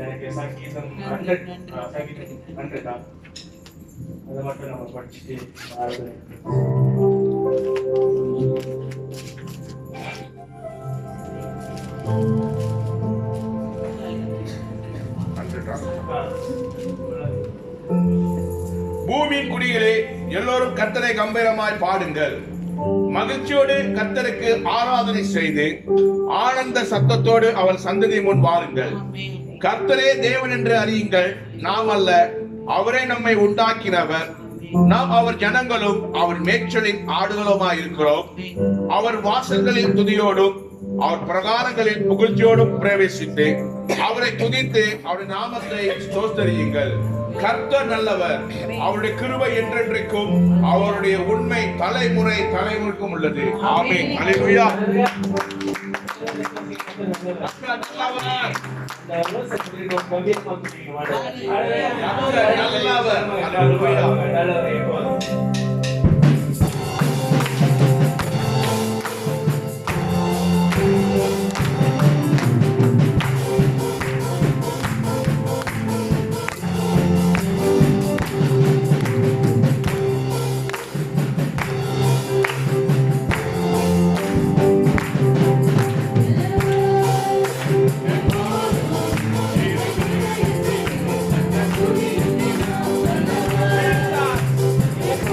எனக்கு சங்கீதம் 100 தான். அதை மட்டும் நம்ம படிச்சுட்டு பூமியின் குடிகளே, எல்லோரும் கர்த்தரை கம்பீரமாய் பாடுங்கள். மகிழ்ச்சியோடு கர்த்தருக்கு ஆராதனை செய்து ஆனந்த சத்தத்தோடு அவர் சந்ததி முன் வாருங்கள். கர்த்தரே தேவன் என்று அறியுங்கள். நாம் அல்ல, அவரே நம்மை உண்டாக்கினவர். நாம் அவர் ஜனங்களும் அவர் மேய்ச்சலின் ஆடுகளுமாய் இருக்கிறோம். அவர் வாசல்களின் துதியோடும் அவர் பிரகாரங்களின் புகழ்ச்சியோடும் பிரவேசித்து அவரை துதித்து அவருடைய நாமத்தை ஸ்தோத்திரியுங்கள். கர்த்தர் நல்லவர், அவருடைய கிருபை என்றென்றைக்கும், அவருடைய உண்மை தலைமுறை தலைமுறைக்கும் உள்ளது. ஆமென். அல்லேலூயா.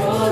Oh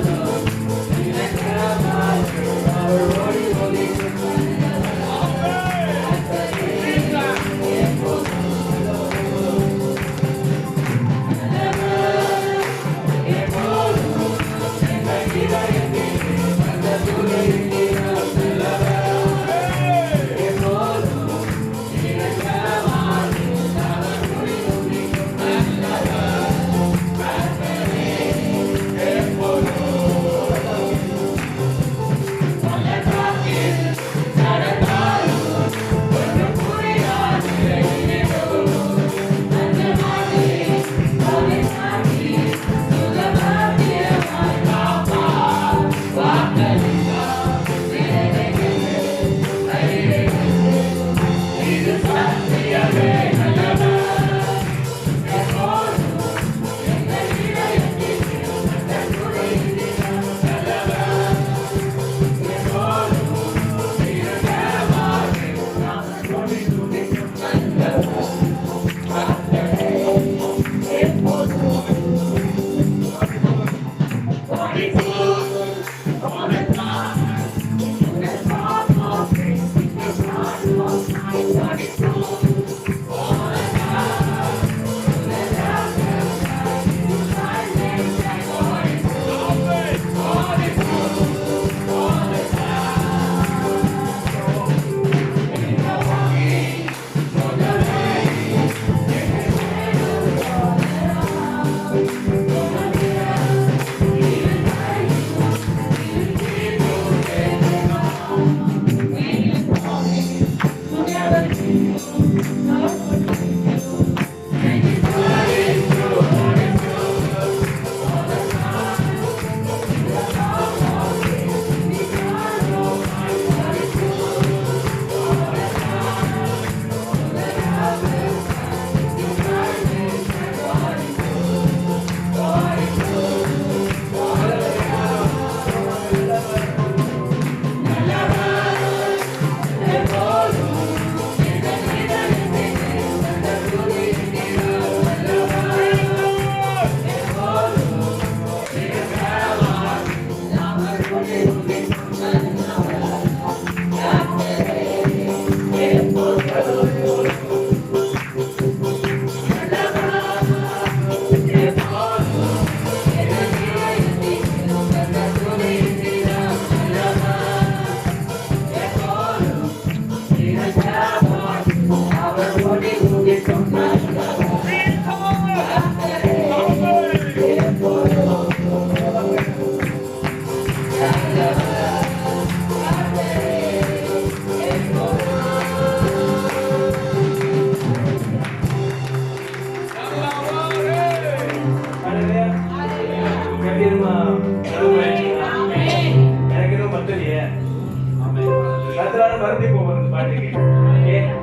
மறுபடியும் போவோம் இந்த பாட்டுக்கு.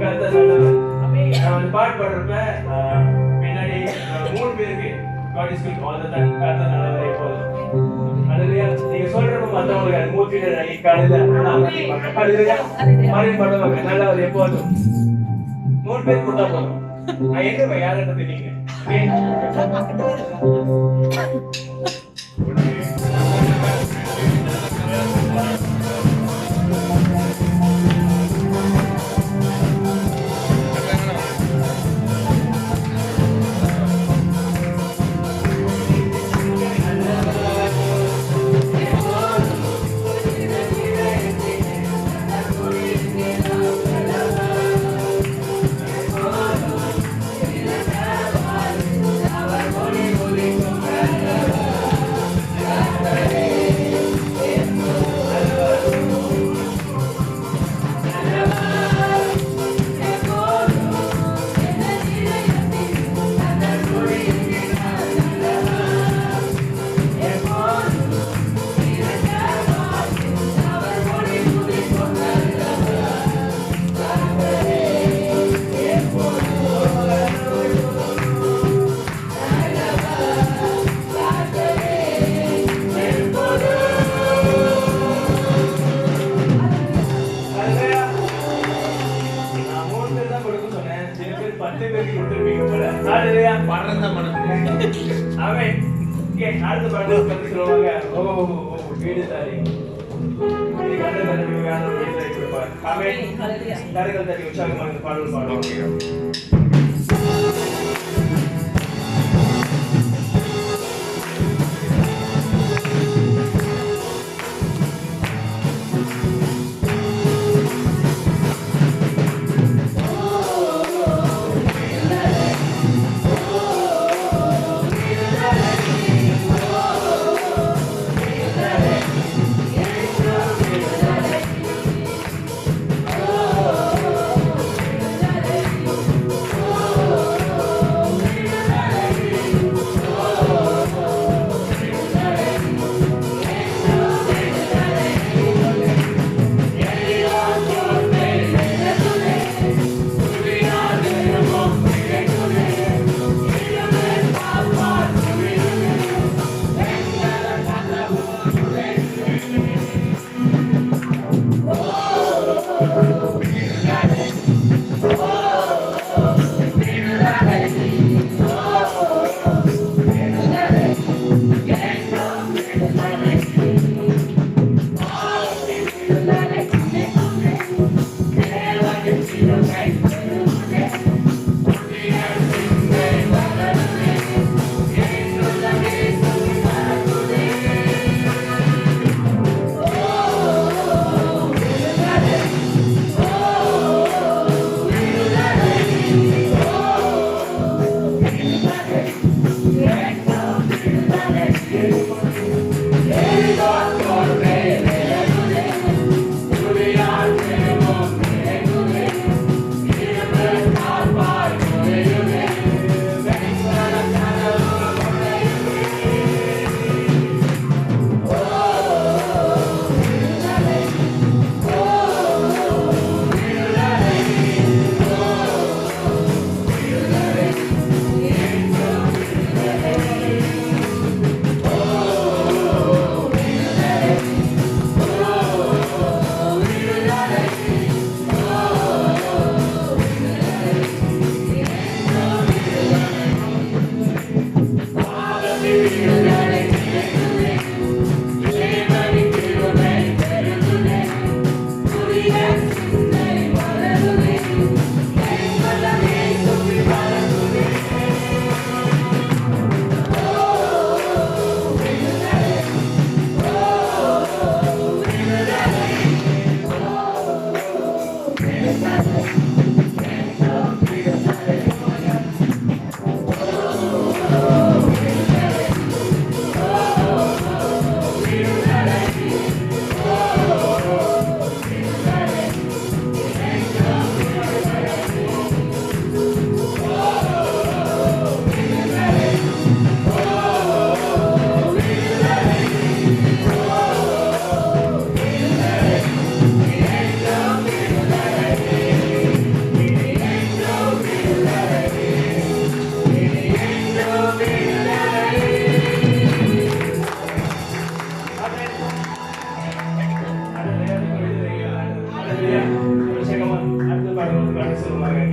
கர்த்தர் நல்லவர். நான் அந்த பாட்டு பாடுறப்ப பின்னாடி 3 பேருக்கு God is good all the time. கர்த்தர் நல்லவர் எப்போதும். அல்லேலூயா. நீங்க சொல்றப்ப மத்தவங்களுக்கு அது மூத்திட காலையில அல்லேலூயா. மறுபடியும் பாடுவாங்க நல்லவர் எப்போதும். 3 பேர் கொடுத்தா போதும். நான் எங்க யார்கிட்ட தெரியுங்க. அடுத்த பாட்டு கத்து சொல்லுவாங்க. ஓ வீடு தாரி கரைகள் தட்டி உற்சாகமான பாடல் பாடுவாங்க.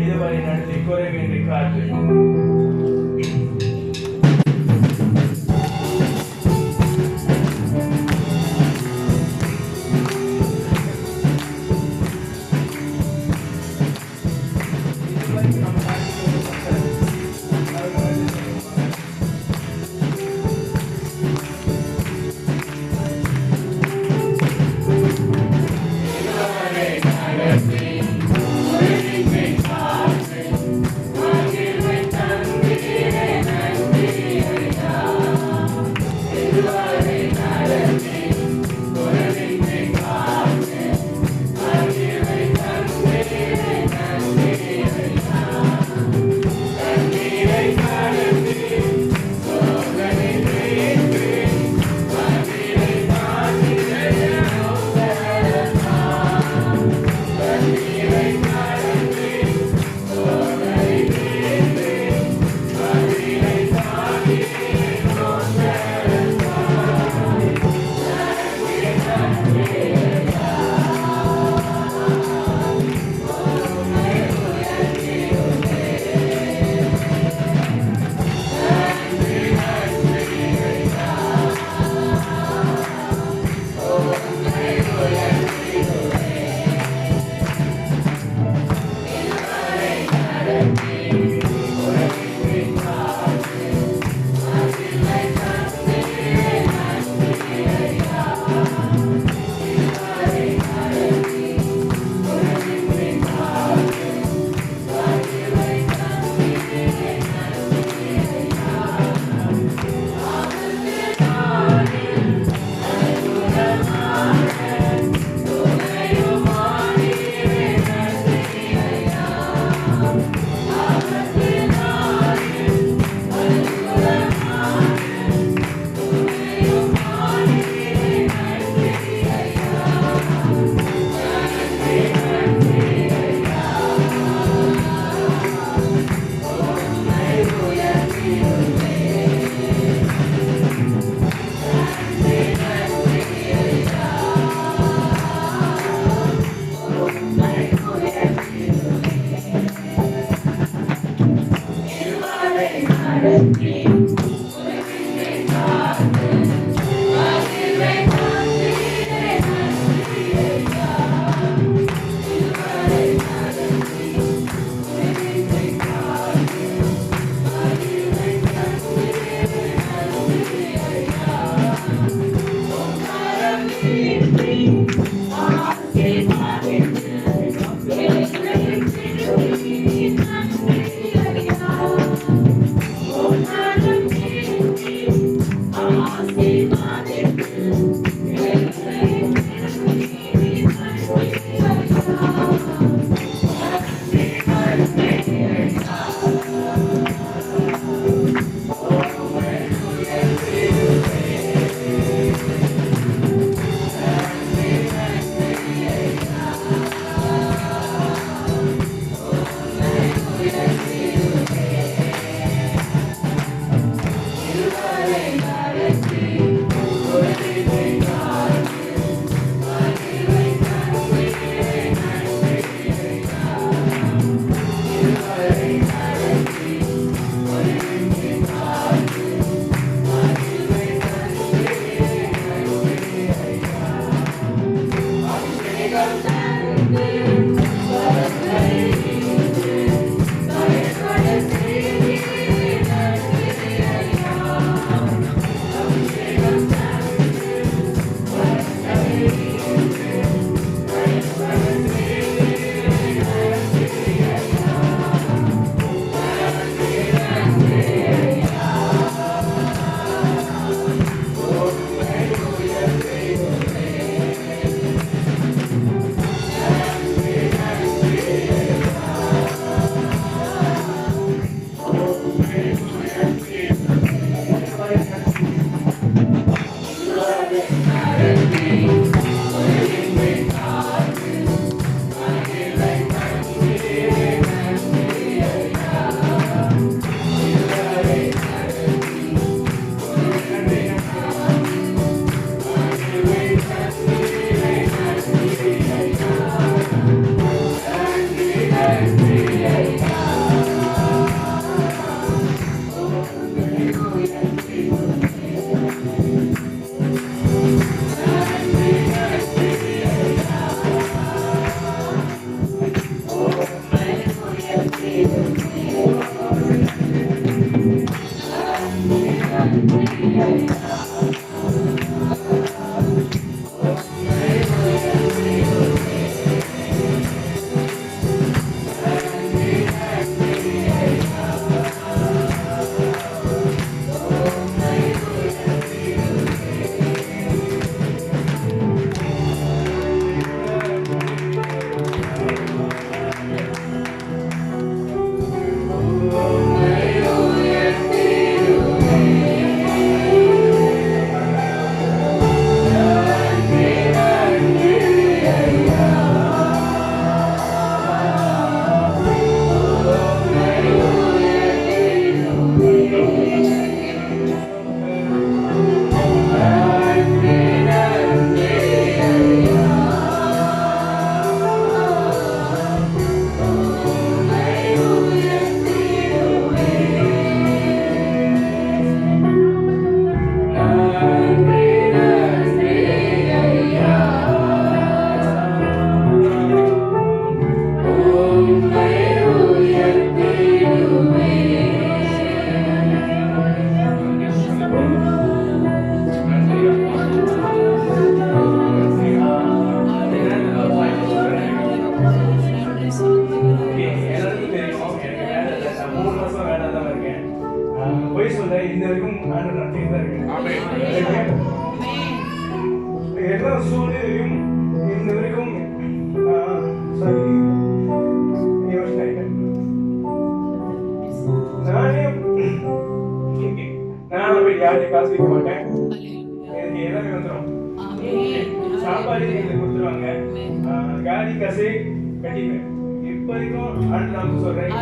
இதுவரை நடத்தி குறைவின்றி காத்து Thank you. சூழ்நிலையும் இந்த வரைக்கும் சாரி யோசனை ஆயிட்டேன். நான் போய் யாரையும் காசு வைக்க மாட்டேன். எனக்கு எல்லாமே வந்துடும். சாப்பாடு எங்களுக்கு கொடுத்துருவாங்க. காடி காசு கட்டிப்பேன். இப்ப வரைக்கும் அடுத்த நாள் சொல்றேன்.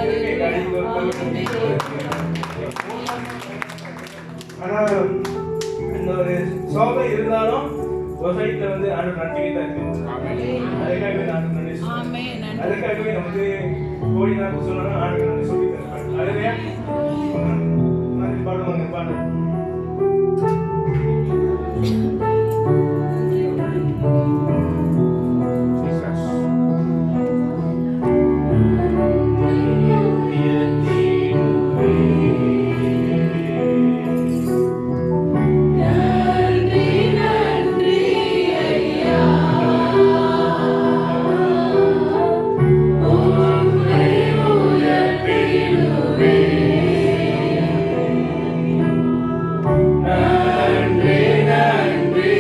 ஆனா இந்த ஒரு சோபை இருந்தாலும் சொசைட்டில வந்து ஆண்டு நடத்திக்கிட்டு தான் இருக்கு. அதுக்காகவே நான் நன்றி சொல்றேன். அதுக்காகவே நமக்கு கோடி நாள் சொல்லணும் ஆண்டு நன்றி சொல்லி தருவேன். அதுவே பாடுவாங்க பாடு. நன்றி நன்றி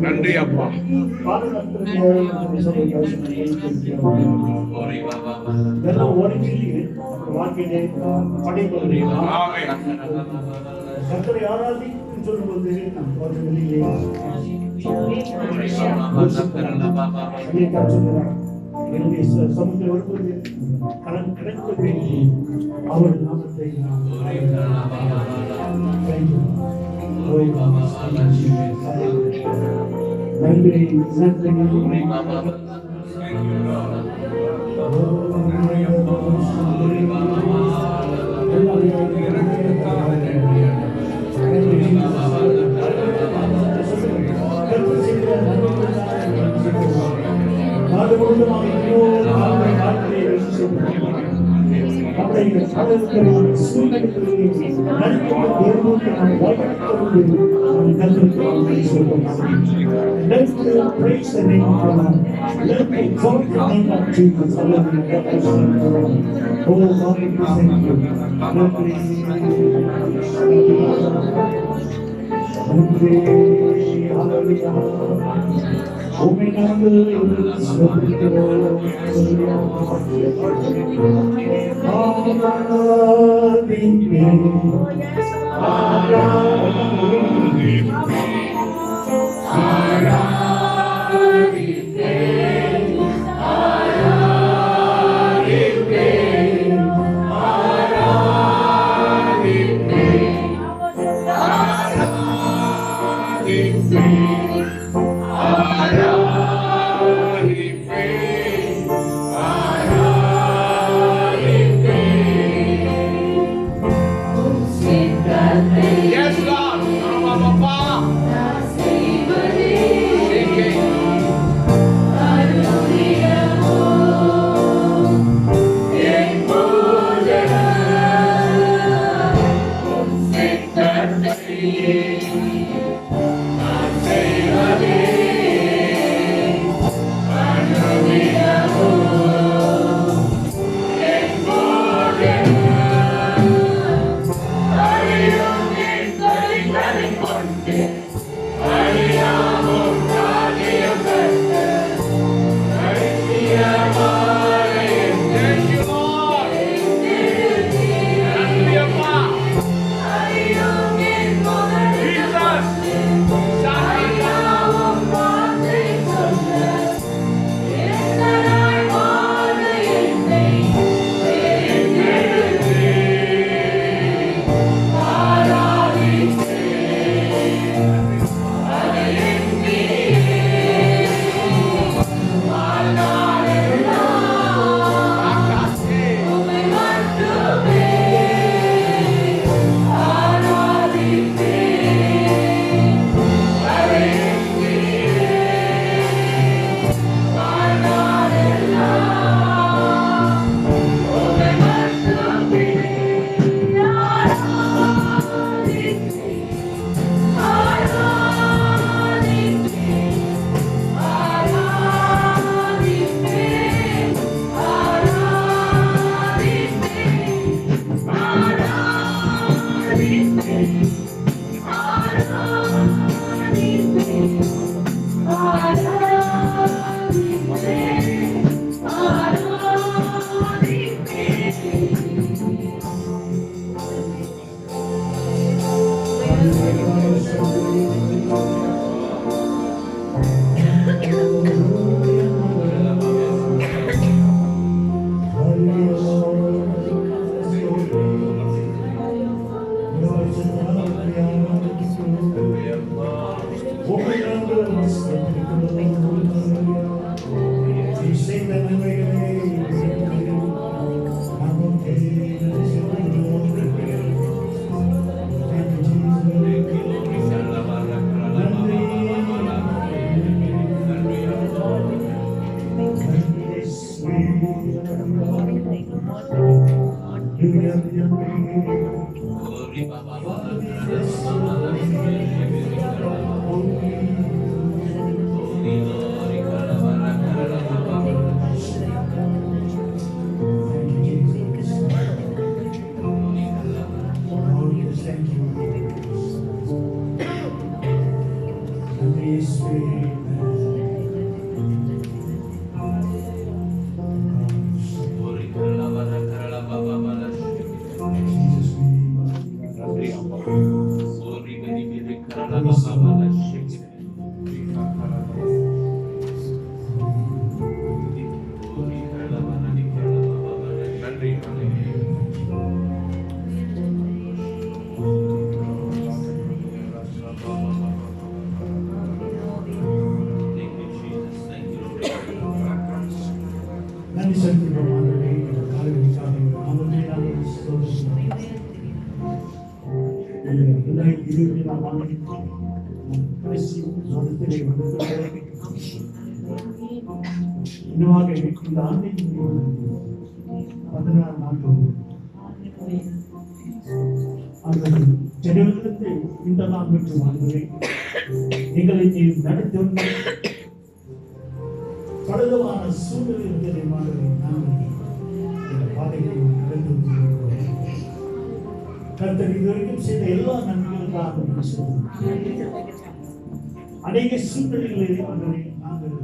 நன்றி அப்பா. இதெல்லாம் ஒழிஞ்சு வாழ்க்கையிலே படைப்பது ஆமென். கர்த்தரை ஆராதிக்கும் சொல்லும்போது நம் வாழ்க்கையிலே என்னுடைய சமுத்திர வரும்போது கடன் கிடைப்பது அவர் நாமத்தை நன்றி Let's praise the name of God. Let's exalt the name of Jesus. Oh, God, we thank you. Yes, God. Papa. நன்றி செலுத்துகிறோம் ஆண்டவரே. இந்த காலைக்காக ஆண்டவரே நாங்கள் ஸ்தோத்திரிக்கிறோம். இந்த 20ஆம் ஆண்டின் கடைசி மாதத்திலே வந்துள்ளோம். இன்னுமாக இந்த ஆண்டின் 16 நாட்கள் அந்த ஜனங்களுக்கு இந்த நாள் மற்றும் ஆண்டவரே எங்களை நீர் நடத்தி வந்த பலவிதமான சூழ்நிலை நாங்கள் இந்த பாதைகளை நடந்து கொண்டிருக்கிறோம். கர்த்தர் இதுவரைக்கும் செய்த எல்லா நன்மைகளுக்காக அநேக சூழ்நிலைகளை ஆண்டவரே நாங்கள்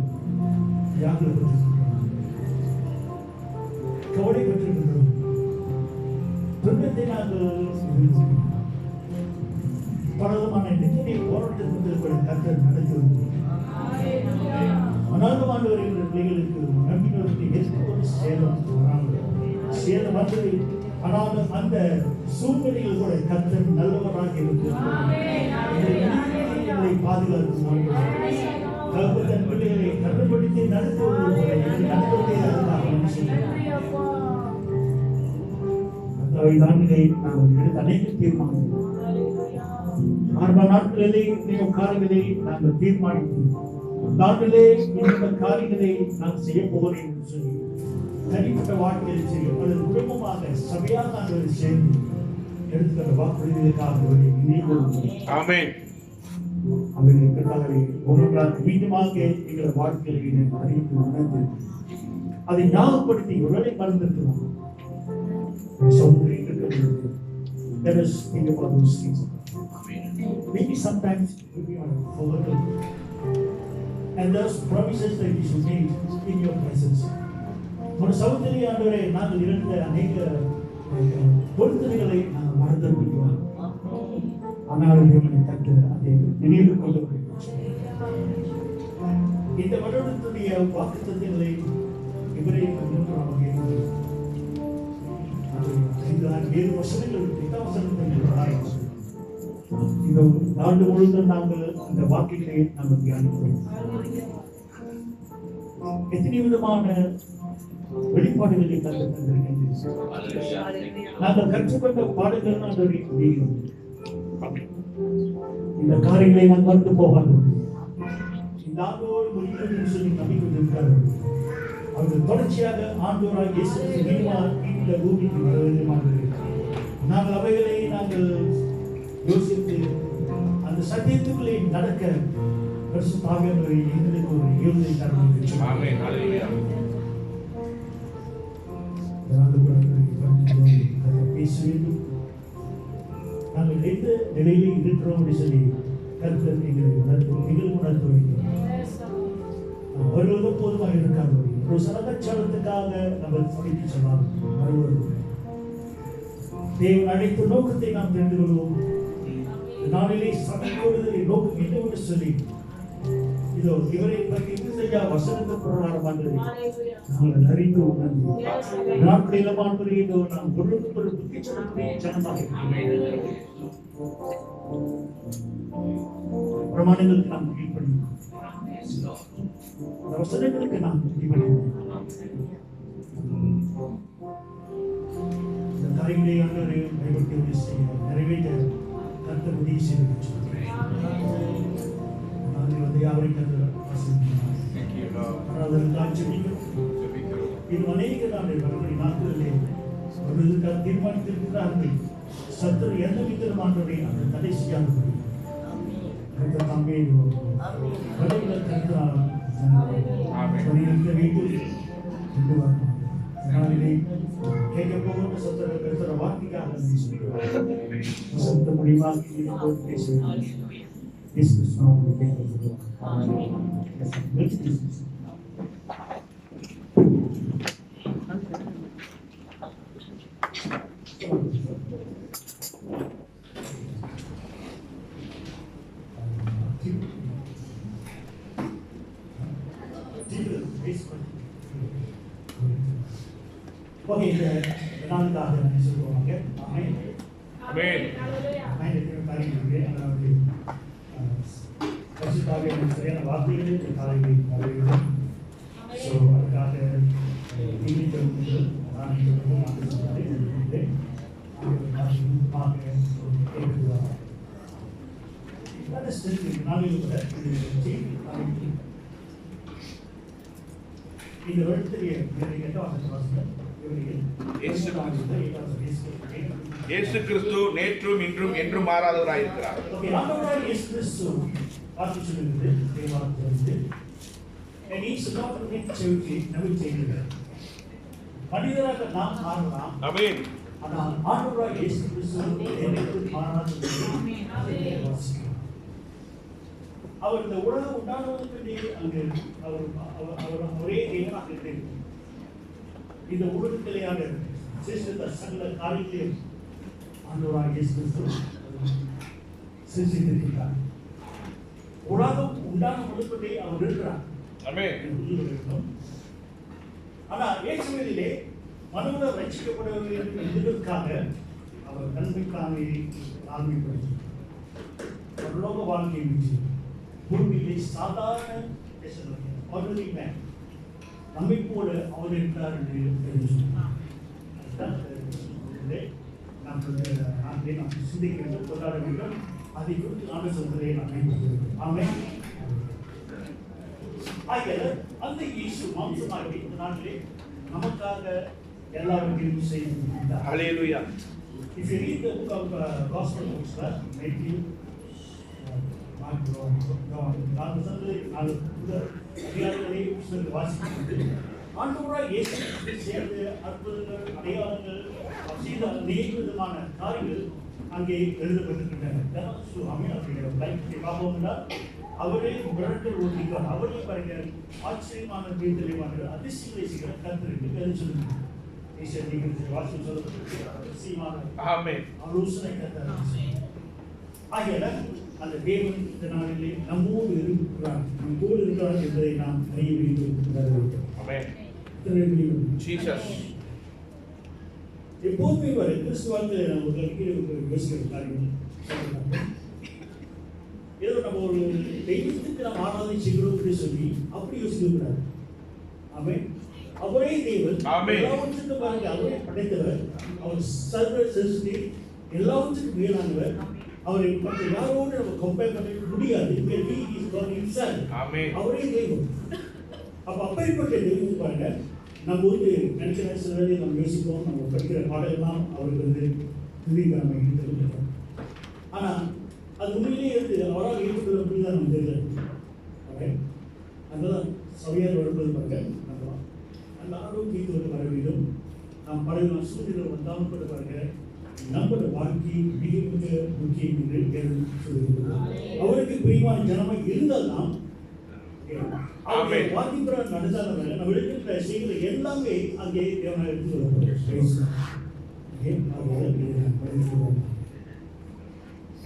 வியாகுலப்பட்டிருக்கிறோம், கவலைப்பட்டிருக்கிறோம், துன்பத்தை நாங்கள் பலவிதமான நிதியை போராட்டத்தில் கூட கர்த்தர் நடத்தி வந்தோம். அநாதமானவர்கள் பிள்ளைகளுக்கு நம்பிக்கைக்கு எதிர்த்து சேதம் வந்தது. ஆனால் அந்த சூழ்நிலையில் கூட கர்த்தர் நல்லவராக இருக்கிறார். பாதுகாக்கும் தன் பிள்ளைகளை கண்டுபிடித்து நடத்துவதே நாங்கள் எடுத்த அனைத்து தீர்மானங்கள் 6 நாட்களிலே காலங்களே நாங்கள் தீர்மானித்தோம். நாட்டிலே இந்த காரியங்களை நான் செய்ய போகிறேன் என்று சொல்லி தனிப்பட்ட வாழ்க்கையில் செய்யும் அல்லது குடும்பமாக சபையாக நாங்கள் சேர்ந்து எடுத்துக்கிற வாக்குறுதிகளுக்காக ஆமென். அவர்களுக்கு ஒன்றாக மீண்டுமாக எங்கள் வாழ்க்கையை அறிவித்து உணர்ந்து அதை ஞாபகப்படுத்தி ஒருவேளை மறந்திருக்கலாம். Let us think about those things. Maybe sometimes we are forgotten. And those promises that you should make in your presence. ஒரு சகோதரி ஆண்டவரே நாங்கள் இருந்த அநேக பொருத்தனைகளை நாங்கள் மறந்துவிடுவோம். ஆனால் தேவனை தட்டு அதை நினைவு கொண்டு இந்த வருடத்துடைய வாக்குத்தத்தங்களை இவரை வேறு வசனங்கள் இந்த ஆண்டு முழுவதும் நாங்கள் அந்த வாக்குகளை நாங்கள் தியானிக்கிறோம். எத்தனை விதமான வெளிப்பாடுகளை நாங்கள் கற்றுக்கொண்ட பாடுகள் இந்த காரியங்களை நான் மறந்து போகாது. இந்த ஆண்டோடு முடிவு சொல்லி நம்பிக்கொண்டிருக்கிறார்கள். அவர்கள் தொடர்ச்சியாக ஆண்டோராக வீட்டில் பூமிக்கு வருவதுமானது. நாங்கள் அவைகளை நாங்கள் யோசித்து அந்த சத்தியத்துக்குள்ளே நடக்க பரிசுத்த ஆவியானவரை எங்களுக்கு ஒரு யோசனை பேச வேண்டும். நாங்கள் எந்த நிலையிலே இருக்கிறோம் என்று சொல்லி கருத்து எங்களுக்கு உணர்த்த வேண்டும். வருவது போதுமாக இருக்காது. ஒரு சலகச்சாலத்துக்காக நம்ம படித்து சொன்னாலும் வருவது தேவன் அழைத்த நோக்கத்தை நாம் தெரிந்து கொள்வோம். நாளிலே சமைக்கொடுதலை நோக்கம் என்னவென்று சொல்லி இதோ இவரை பற்றி வசனத்து பிரகாரமாக நாங்கள் அறிந்து உணர்ந்து நாட்களில் மாண்புரை நாம் பொருளுக்கு ஒரு புத்திச்சனத்தை ஜனமாக பிரமாணங்களுக்கு நாம் கீழ்ப்படியும். வசனங்களுக்கு நாம் கீழ்ப்படியும். இந்த காரியங்களை ஆண்டவரை நிறைவேற்ற கர்த்தர் உதவி செய்து அவரை இது அநேக நாட்களிலே அவர்களுக்காக தீர்மானித்திருக்கிறார்கள். சத்துரு எந்த விதமானவரை அந்த தடை செய்யாதபடி தம்பி கேட்க போகின்ற சத்துரு கருத்துற வார்த்தைக்காக முடிவாக பேசுகிறேன். This is not the way to go. Let's do this. Okay, நான்காக சொல்லுவாங்க. ஆமென். ஆமென். சரியான வார்த்தைகளில் காலையில் அதுக்காக நீங்கள் நான் Let us take it. Now we look at இந்த வருடத்திலே இயேசு கிறிஸ்து நேற்றும் இன்றும் என்றும் மாறாதவராயிருக்கிறார். ஆண்டவராகிய இயேசு கிறிஸ்து வார்த்தை சொல்லுகிறது தேவாலயத்திலிருந்து நீ சொல்லுவதை நம்பி செய்கிறார். மனிதராக நாம் மாறலாம். ஆமென். ஆனால் ஆண்டவராகிய இயேசு கிறிஸ்து என்றும் மாறாதவர். அவர் இந்த உலகம் உண்டானதற்கு அங்கு அவர் ஒரே தேவனாக இருக்கிறார். இந்த உலகத்திலேயான சிருஷ்டித்த சகல காரியங்களையும் ஆண்டவராகிய இயேசு கிறிஸ்து சிருஷ்டித்திருக்கிறார். உலகம் உண்டான பொழுதுபடி அவர் இருக்கிறார். ஆமென். ஆனா இயேசுவிலே மனுவர் ரட்சிக்கப்படுவதற்கு என்பதற்காக அவர் நன்மைக்காக ஆரம்பிப்படுகிறார். பரலோக வாழ்க்கையை விட்டு பூமியிலே சாதாரண ordinary man நம்மை போல அவர் இருக்கிறார் என்று சொன்னார். நாம் சிந்திக்க வேண்டும், கொண்டாட வேண்டும். அதை குறித்து ஆண்டு சொல்வதை நாம் மேம்படுத்துகிறோம். ஆமென். அந்த இயேசு மாம்சமாகி இந்த நாளிலே நமக்காக எல்லாவற்றையும் செய்திருக்கிறார். ஹல்லேலூயா. If you read the book of Gospel books, Matthew, Mark, John, வாசிக்கிறது ஆண்டவராய் இயேசு சேர்ந்த அற்புதங்கள், அடையாளங்கள், செய்த அநேக விதமான காரியங்கள் அங்கே எழுதப்பட்டிருக்கின்றன. பார்ப்போம்னா அவரே மிரட்டல் ஓட்டிக்கிறார். அவரே பாருங்க ஆச்சரியமான தெளிவான அதிசயங்களை செய்கிற கர்த்தர் என்று பேர் சொல்லுங்க. வாசல் சொல்லப்பட்டிருக்கிற அதிசயமான ஆலோசனை கர்த்தர். ஆகிய அந்த தேவன் இந்த நாளிலே நம்மோடு இருக்கிறார், நம்மோடு இருக்கிறார் என்பதை நாம் அறிய வேண்டும். எப்போதுமே வரை கிறிஸ்துவாக்கு நம்ம ஒரு யோசிக்கிற காரியம் ஏதோ நம்ம ஒரு தெய்வத்துக்கு நாம் ஆராதனை செய்கிறோம் அப்படின்னு சொல்லி அப்படி யோசிக்க கூடாது. ஆமென். அவரே தேவன், எல்லாவற்றுக்கும் பாருங்க அவரே படைத்தவர், அவர் சர்வ சிருஷ்டி, எல்லாவற்றுக்கும் மேலானவர். அவரை மற்ற யாரோடு நம்ம கம்பேர் பண்ண முடியாது. அவரே தெய்வம். அப்ப அப்படிப்பட்ட தெய்வம் பாருங்க நம்ம வந்து நினைக்கிற சில வேலையை நம்ம யோசிப்போம், நம்ம படிக்கிற பாடலாம் அவருக்கு வந்து துதிக்காம தெரிஞ்சுக்கிறோம். ஆனா அது உண்மையிலேயே இருந்து அவரால் ஏற்றுக்கொள்ள அப்படிதான் நம்ம தெரியல. அதெல்லாம் சபையார் வருவது பாருங்க நம்ம அந்த ஆரோக்கியத்தோடு வர வேண்டும். நாம் பழைய சூழ்நிலை வந்தாலும் கூட பாருங்க நம்மளோட வாழ்க்கை மிக மிக முக்கியம் என்று சொல்லுகிறார். அவருக்கு பிரியமான ஜனமாக இருந்தால் நாம் வாக்கியம் நடந்தாலும் நம்ம எடுக்கின்ற செய்கிற எல்லாமே அங்கே தேவனாக எடுத்து சொல்லப்படுகிறது.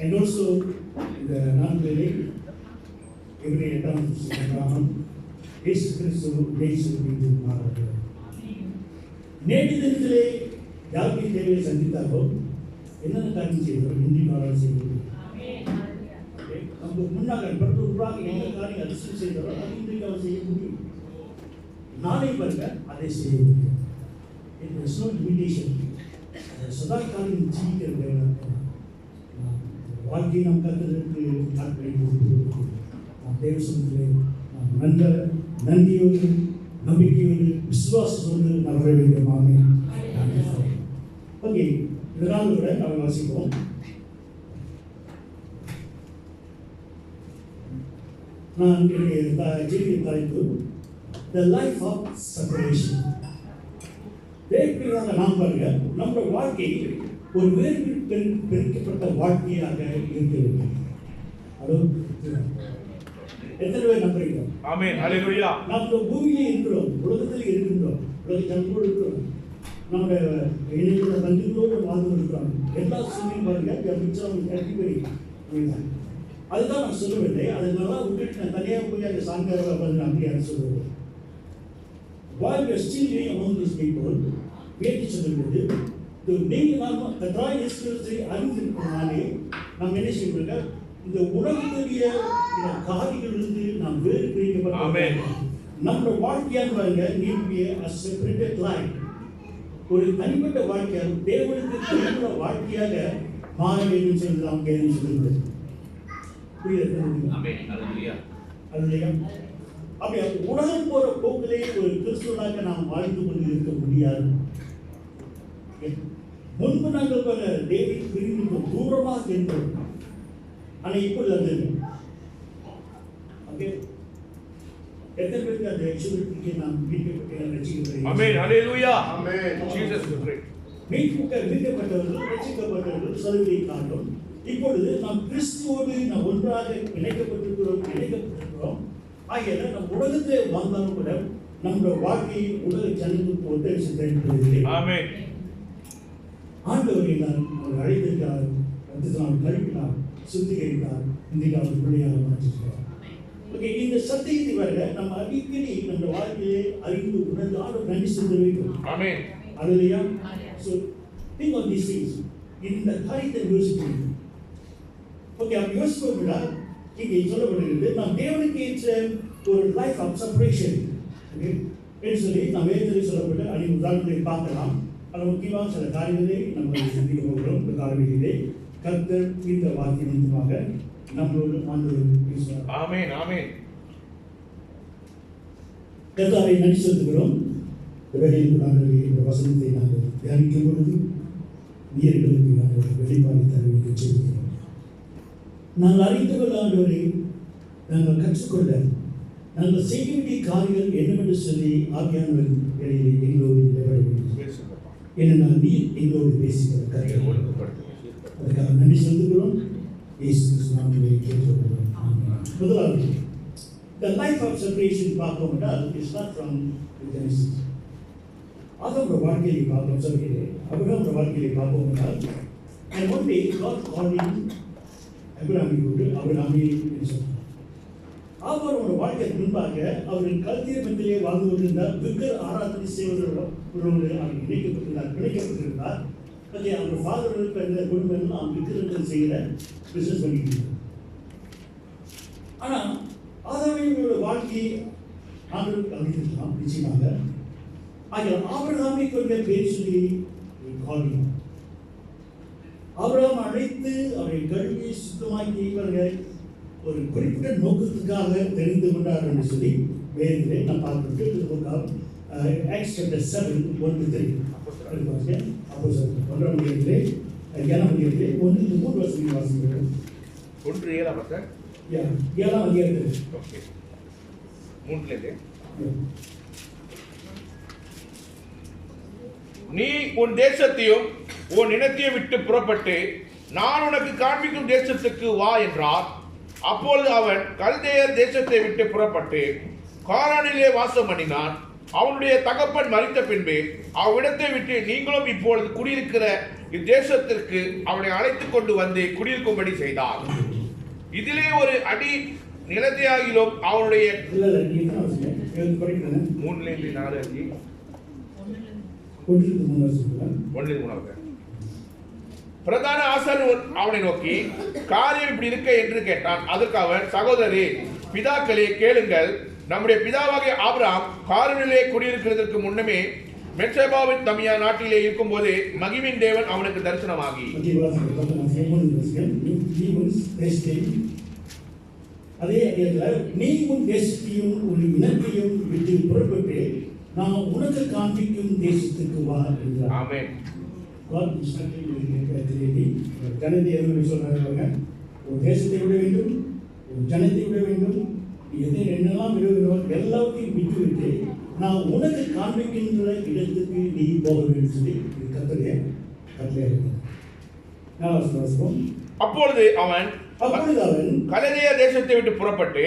And also இந்த நாட்களிலே எபிரேயர் 8ஆம் அதிகாரம் இயேசு கிறிஸ்து இயேசுவின் மாறாதவர். நேற்று தினத்திலே யாருக்கு தேவையை சந்தித்தாரோ என்னென்ன காரியம் செய்தாரோ இன்றைக்கு செய்வது. நமக்கு முன்னாக உருவாக என்ன காரியம் அதிசயம் செய்தாரோ அது இன்றைக்கு அவர் செய்ய முடியும். நாளை பாருங்க அதை செய்ய முடியும். சதா காரியம் ஜீவிக்கிற வாழ்க்கையை நாம் கருத்துக்கு நாட்களை கொடுத்து நாம் தேவசனத்திலே நாம் நல்ல நன்றியோடு நம்பிக்கையோடு விசுவாசத்தோடு நாம் வர வேண்டுமாமே. ஓகே, இதனால் கூட நாம் வாசிப்போம். நான் என்னுடைய ஜீவிய தலைப்பு The Life of Separation. தேவப்பிரிவாக நாம் பாருங்க நம்முடைய வாழ்க்கை ஒரு வேறு பிரிக்கப்பட்ட வாழ்க்கையாக இருக்க வேண்டும். எத்தனை பேர் நம்புறீங்க? ஆமென். ஹல்லேலூயா. நாம் இந்த பூமியிலே இருக்கிறோம், உலகத்தில் இருக்கின்றோம், உலக ஜனங்களோடு இருக்கிறோம், நம்முடைய இணைய பந்துகளோடு வாழ்ந்து இருக்கிறோம். எல்லா சூழ்நிலையும் பாருங்க. அதுதான் நான் சொல்லவில்லை. அதனால விட்டுட்டு நான் தனியாக போய் அந்த சாயங்கால வந்து அப்படியே சொல்லுவேன். While we are still living among these people, வேட்டி சொல்லுவது நீங்கள் நாம் கர்த்தராகிய இயேசு கிறிஸ்துவை அறிந்திருக்கிறதுனாலே நாம் என்ன செய்யப்படுங்க இந்த உலகத்துடைய காரியங்களிலிருந்து நாம் வேறு பிரிக்கப்பட்டோம். நம்முடைய வாழ்க்கையால் பாருங்க நீங்க a separated life. ஒரு தனிப்பட்ட வாழ்க்கையாக தேவனுக்கு தனிப்பட்ட வாழ்க்கையாக மாற வேண்டும் என்று நாம் கேள்வி சொல்லுகிறது. ஆமென். ஹalleluya. அல்லையா? அப்படி உலகம் போற போக்கிலே ஒரு கிறிஸ்துவனாக நாம் வாழ்ந்து கொண்டு இருக்க முடியாது. முன்பு நாங்கள் போல தேவனை பிரிந்து தூரமாக இருந்தோம். ஆனால் இப்பொழுது அது எத்தனை பேருக்கு அந்த எக்ஸிபிலிட்டிக்கு நாம் மீட்கப்பட்ட ரசிக்கப்பட்டோம். Amen. Hallelujah. Amen. Jesus is great. மீட்கப்பட்டவர்கள் ரசிக்கப்பட்டவர்கள் சலுகை காட்டும். இப்பொழுது நாம் கிறிஸ்துவோடு நாம் ஒன்றாக இணைக்கப்பட்டிருக்கிறோம். ஆகிய நம் உலகத்தை வாழ்ந்தாலும் கூட நம்முடைய வாழ்க்கையை உலக ஜனங்களுக்கு ஒத்துழைத்து ஆமென். ஆண்டவரை நான் அவர் அழைத்திருக்கிறார், நாம் கழிப்பினார், சுத்திகரித்தார், இன்றைக்கு அவர் பிள்ளையாக மாற்றிருக்கிறார். ஓகே, இந்த சத்தியத்தை வர நம்ம அடிக்கடி நம்ம வாழ்க்கையை அறிந்து உணர்ந்து ஆண்டவர் நன்றி செலுத்த வேண்டும். ஆமென். அல்லேலூயா. So think of these things. இந்த காரியத்தை யோசிக்கணும். ஓகே, அப்படி யோசிப்போம்னா இங்கே சொல்லப்படுகிறது நாம் தேவனுக்கு ஏற்ற ஒரு லைஃப் ஆஃப் செப்பரேஷன். ஓகே, என்று சொல்லி நாம் வேதத்தில் சொல்லப்பட்ட அடி உதாரணத்தை பார்க்கலாம். அது முக்கியமாக சில காரியங்களை நம்ம சிந்திக்க போகிறோம். இந்த காலங்களிலே கர்த்தர் இந்த வார்த்தை நிமித்தமாக நம்மளோடு ஆண்டவர் பேசுவார். ஆமென். ஆமென். கர்த்தாவை நன்றி செலுத்துகிறோம். இந்த வசனத்தை நாங்கள் தியானிக்கும் பொழுது நீர்களுக்கு நாங்கள் வெளிப்பாடு தர வேண்டும் செய்கிறோம். நாங்கள் அறிந்து கொள்ள ஆண்டவரை நாங்கள் கற்றுக்கொள்ள நாங்கள் செய்ய வேண்டிய காரியங்கள் என்னவென்று சொல்லி ஆவியானவர் இடையிலே எங்களோடு இடைபெற வேண்டும். ஏனென்றால் நீ எங்களோடு பேசுகிற கருத்தை அதுக்காக நன்றி செலுத்துகிறோம். இயேசு கிறிஸ்து நாமத்திலே கேட்டுக்கொள்கிறோம். முதலாவது the life of separation பார்ப்போம் என்றால் is not from Genesis. ஆதாம் வாழ்க்கையை பார்ப்போம் சொல்கிறேன். ஆபிரகாம் வாழ்க்கையை பார்ப்போம் என்றால் and one day God called him Abirami என்று சொன்னார். அவரோட வாழ்க்கைக்கு முன்பாக அவரின் கல்திய மத்தியிலே வாழ்ந்து கொண்டிருந்தார். விக்கிர ஆராதனை செய்வதோடு அவர் பிணைக்கப்பட்டிருந்தார். அதே அவர் ஃபாதர் இருக்கிற குடும்பம் அவன் விக்கிரங்கள் செய்கிற பிசினஸ் பண்ணிட்டு. ஆனால் ஆதாமியோட வாழ்க்கையை ஆண்டவர் அறிந்திருக்கலாம் நிச்சயமாக. ஆகிய ஆபிரகாமை கொண்ட பேர் சொல்லி காலியம் ஆபிரகாம் அழைத்து அவரை கழுவி சுத்தமாக்கி இவர்கள் ஒரு குறிப்பிட்ட நோக்கத்துக்காக தெரிந்து கொண்டார் என்று சொல்லி வேதத்திலே நாம் பார்க்கிறோம். Acts chapter 7 1-3 அப்போஸ்தலர் 1ஆம் அதிகாரத்திலே 7ஆம் அதிகாரத்திலே 1-3 வசனங்களை வாசிக்கிறோம். 1:7 பாஸ்டர். 7ஆம் அதிகாரத்திலே. ஓகே. 3ல நீ உன் தேசத்தையும் உன் இனத்தையும் விட்டு புறப்பட்டு நான் உனக்கு காண்பிக்கும் தேசத்துக்கு வா என்றார். அப்பொழுது அவன் கல்தேயர் தேசத்தை விட்டு புறப்பட்டு காரானிலே வாசம் பண்ணினான். அவனுடைய தகப்பன் மரித்த பின்பு அவ்விடத்தை விட்டு நீங்களும் இப்பொழுது குடியிருக்கிற இத்தேசத்திற்கு அவனை அழைத்துக் கொண்டு வந்து குடியிருக்கும்படி செய்தார். இதிலே ஒரு அடி நிலத்தையாகிலும் அவனுடைய 3-4 பிரதான ஆசாரியர் அவனை நோக்கி காரியம் இப்படி இருக்க என்று கேட்டான். அதற்கு அவன் சகோதரரே பிதாக்களே கேளுங்கள். நம்முடைய பிதாவாகிய ஆபிரகாம் காரானிலே குடியிருக்கிறதற்கு முன்னமே மெட்சேபாவின் தமியா நாட்டிலே இருக்கும் போது மகிமின் தேவன் அவனுக்கு தரிசனமாகி அதே நீ உன் தேசத்தையும் உன் இனத்தையும் விட்டு புறப்பட்டு நான் உனக்கு காண்பிக்கும் தேசத்துக்கு வா என்றார். ஆமென். ஜனத்தை எதுவும் சொல்றாங்க, ஒரு தேசத்தை விட வேண்டும், ஒரு ஜனத்தை விட வேண்டும், எதை என்னெல்லாம் விடுகிறோம் எல்லாத்தையும் விட்டுவிட்டு நான் உனக்கு காண்பிக்கின்ற இடத்துக்கு நீ போக வேண்டும் சொல்லி கட்டளையாக. அப்பொழுது அவன் கல்தேய தேசத்தை விட்டு புறப்பட்டு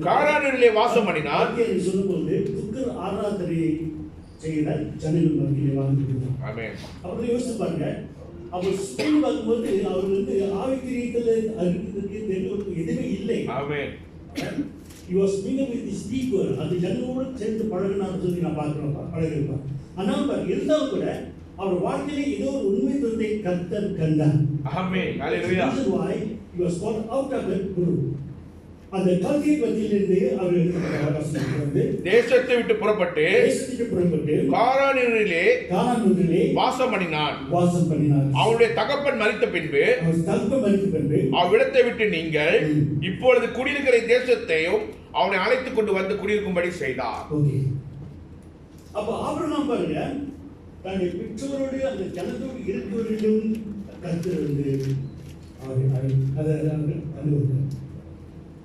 காரானிலே வாசம் பண்ணினார். சொல்லும்போது விக்கிர ஆராதனையை செய்கிற ஜனங்கள் மத்தியிலே வாழ்ந்துட்டார். ஆமென். அவரை யோசித்து பாருங்க. அவர் சுற்றி வரும்போது அவர் ஆவிக்குரியத்தில் அறிவித்ததற்கு தெரிந்து எதுவுமே இல்லை. ஆமென். He was speaking with his people. அது ஜனங்களோடு சேர்ந்து பழகினார் சொல்லி நான் பார்க்கிறோம், பழகிருப்பார். ஆனால் இருந்தாலும் கூட அவர் வாழ்க்கையிலே ஏதோ ஒரு உண்மைத்துவத்தை கர்த்தர் கண்டார். ஆமென். ஹalleluya. This is why he was called out of the group. அந்த கல்கை பத்தியிலிருந்து அவர் எழுதுகிறது தேசத்தை விட்டு புறப்பட்டு தேசத்துக்கு புறப்பட்டு கானானிலே வாசம் பண்ணினான். அவனுடைய தகப்பன் மரித்த பின்பு அவ்விடத்தை விட்டு நீங்கள் இப்பொழுது குடியிருக்கிற தேசத்தையும் அவனை அழைத்துக் கொண்டு வந்து குடியிருக்கும்படி செய்தார். அப்ப ஆபிரகாம் பாருங்க, தன்னுடைய பெற்றோரோடு அந்த ஜனத்தோடு இருக்கிறவர்களும் கர்த்தர் வந்து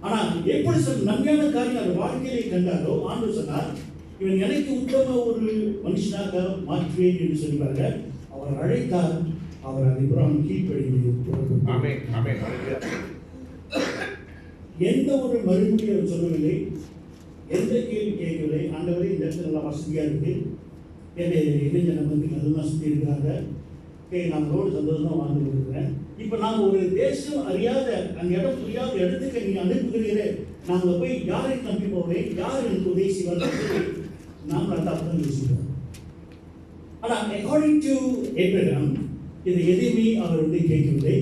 ஆனா எப்படி நன்மையான காரியம் அவர் வாழ்க்கையை கண்டாரோ ஆண்டு சொன்னார், இவன் எனக்கு உத்தம ஒரு மனுஷனாக மாற்றுவேன் என்று சொல்லுவாங்க. அவர் அழைத்தார், அவர் அதை புறம் கீழ்ப்படிந்து எந்த ஒரு மறுமொழி அவர் சொல்லவில்லை, எந்த கேள்வி கேட்கவில்லை. ஆண்டவரே இந்த இடத்துல நல்லா வசதியா இருக்கு, இளைஞர் வந்து அதெல்லாம் சுற்றி இருக்கிறாங்க, நம்மளோடு சந்தோஷமா வாழ்ந்து கொண்டிருக்கிறேன். இப்ப நாங்க ஒரு தேசம் அறியாத அந்த இடம் புரியாத இடத்துக்கு நீங்க அனுப்புகிறீரே, நாங்க போய் யாரை நம்பி போவேன், யார் எனக்கு உதவி செய்வாங்க, நாங்கள் அந்த அப்பதான் யோசிக்கிறோம். ஆனா அக்கார்டிங் டு ஏப்ரகாம் இதை எதையுமே அவர் வந்து கேட்கவில்லை.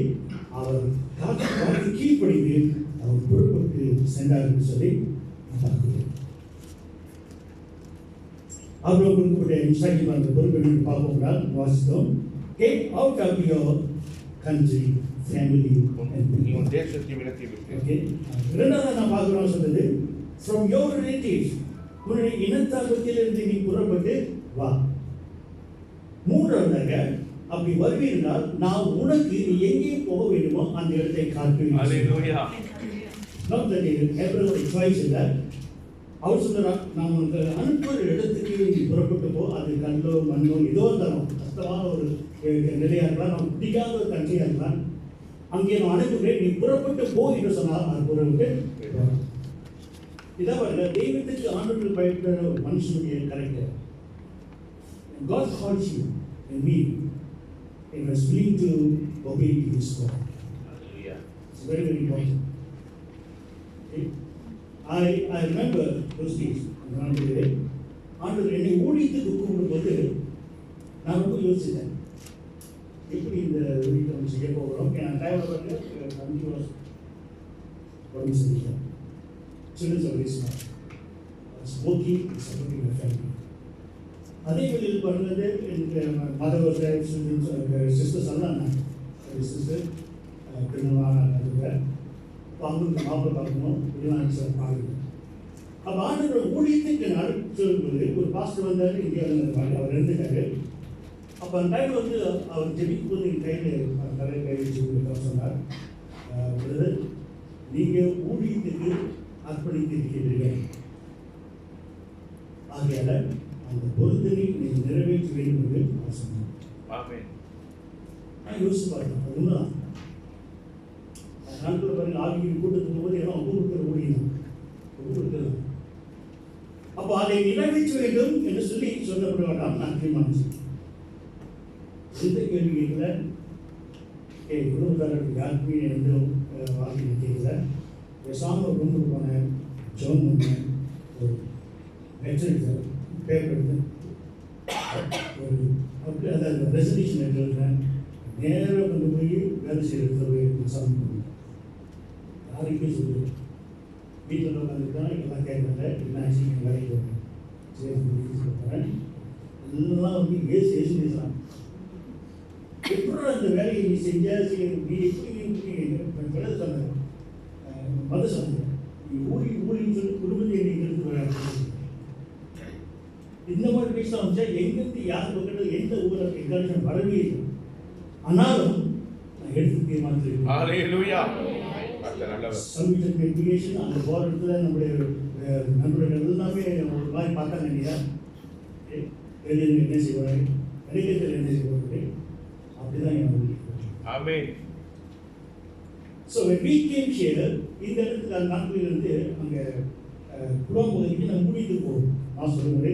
அவர் காற்று கீழ்ப்படிந்து அவர் பொறுப்புக்கு சென்றார் என்று சொல்லி பார்க்கிறோம். அவர் கொடுக்கப்பட்ட இன்ஸ்ட்ரக்ஷன் அந்த பொறுப்பு என்று பார்ப்போம்னால் வாசித்தோம். Get out of your country, family, and okay. இரண்டாவது நான் பார்க்கிறோம் சொல்றது, from your relatives, உன்னுடைய இனத்தாக்கத்திலிருந்து நீ புறப்பட்டு வா. மூன்றாவதாக அப்படி வருவீர்கள், நான் உனக்கு நீ எங்கே போக வேண்டுமோ அந்த இடத்தை காட்டுவேன். Hallelujah. Not that everyone tries that. அவர் சொல்றார், நான் உனக்கு அனுப்புற இடத்துக்கு நீ புறப்பட்டு போ. அது கல்லோ மண்ணோ ஏதோ இருந்தாலும் கஷ்டமான ஒரு நிலையா இருக்கலாம், நம்ம பிடிக்காத ஒரு கட்சியா இருக்கலாம், அங்கே நான் அனுப்புகிறேன், நீ புறப்பட்டு போ என்று சொன்னால் அது புறப்பட்டு இதான் வரல. தெய்வத்துக்கு ஆண்டவர்கள் பயப்படுற ஒரு மனுஷனுடைய character. God calls you and me and was willing to obey His call. Hallelujah. It's very, very important. Okay? I remember those days. ஆண்டவர் என்னை ஊழியத்துக்கு கூப்பிடும்போது நான் ரொம்ப யோசித்தேன், எப்படி இந்த ஊழியத்தை நம்ம செய்ய போகிறோம். என் டைமில் வந்து கண்டினியூஸ் உடம்பு செஞ்சுட்டேன். Childrens are very smart, smoking supporting my family. அதே வெளியில் பண்ணுறது எனக்கு மதர் சிஸ்டர்ஸ் எல்லாம் சிஸ்டர் திருமணமான இருக்கிறேன். அவங்களுக்கு மாப்பிள்ளை பார்க்கணும், இதெல்லாம் சார் பாருங்க. அப்போ ஆண்டோட ஊழியத்துக்கு சொல்லும்போது ஒரு பாஸ்டர் வந்தார், இந்தியாவில் அவர் இருந்துட்டாரு. அப்போ அந்த டைமில் வந்து அவர் ஜெபிக்கும் போது என் கையில் தலையை கை வச்சு சொன்னார், பிரதர் நீங்கள் ஊழியத்துக்கு அர்ப்பணித்திருக்கிறீர்கள், ஆகையால அந்த பொருத்தனை நீங்கள் நிறைவேற்ற வேண்டும் என்று அவர் சொன்னார். நான் யோசிச்சு பார்த்தேன், அது உண்மைதான். நாட்கள் பாருங்க, ஆவியின் கூட்டத்துக்கு போது எல்லாம் ஒப்பு கொடுக்கிற ஊழியம் ஒப்பு கொடுக்கலாம். அப்போ அதை நிறைவேற்ற வேண்டும் என்று சொல்லி சொல்லப்பட வேண்டாம். நான் தீர்மானம் செய்தேன். எந்த கேள்வி கேட்கல, என் குடும்பத்தாரர்கள் யாருக்குமே எந்த வாழ்க்கை கேட்கல. பேசாமல் குடும்பத்துக்கு போனேன், ஜோன் பண்ணேன், ஒரு லெட்டர் பேப்பர் எடுத்தேன், ஒரு அப்படி அதாவது ரெசல்யூஷன் லெட்டர் எழுதுறேன், நேராக கொண்டு போய் வேலை செய்யறது சமம் பண்ணேன். யாருக்குமே சொல்லுவேன், வீட்டில் உட்காந்துருக்கா எல்லாம் கேட்கல, என்ன ஆச்சு வேலைக்கு போகிறேன், சரி போகிறேன், எல்லாம் வந்து ஏசு பேசுகிறான். எப்படி அந்த வேலையை நீ செஞ்ச நீ எப்படி சொன்ன மத சொன்ன நீ ஊழின்னு சொல்லி குடும்பத்தை எங்களுக்கு இந்த மாதிரி பேச வச்சா எங்கிருந்து யார் பக்கத்தில் எந்த ஊரில் எங்காச்சும் வரவே இல்லை. ஆனாலும் நான் எடுத்து தீர்மானிச்சிருக்கேன். சர்வீஸ் எஜுகேஷன் அந்த போகிற இடத்துல நம்முடைய நண்பர்கள் எல்லாமே ஒரு மாதிரி பார்த்தாங்க இல்லையா, எழுதி என்ன செய்வாங்க, நடிகர்கள் என்ன செய்வாங்க, அப்படிதான் என் ஆமென். So when we came here, இந்த இடத்துல அந்த நாட்களில் இருந்து அங்கே குடும்ப பகுதிக்கு நான் ஊழியத்துக்கு போவோம். நான் சொல்லுமுறை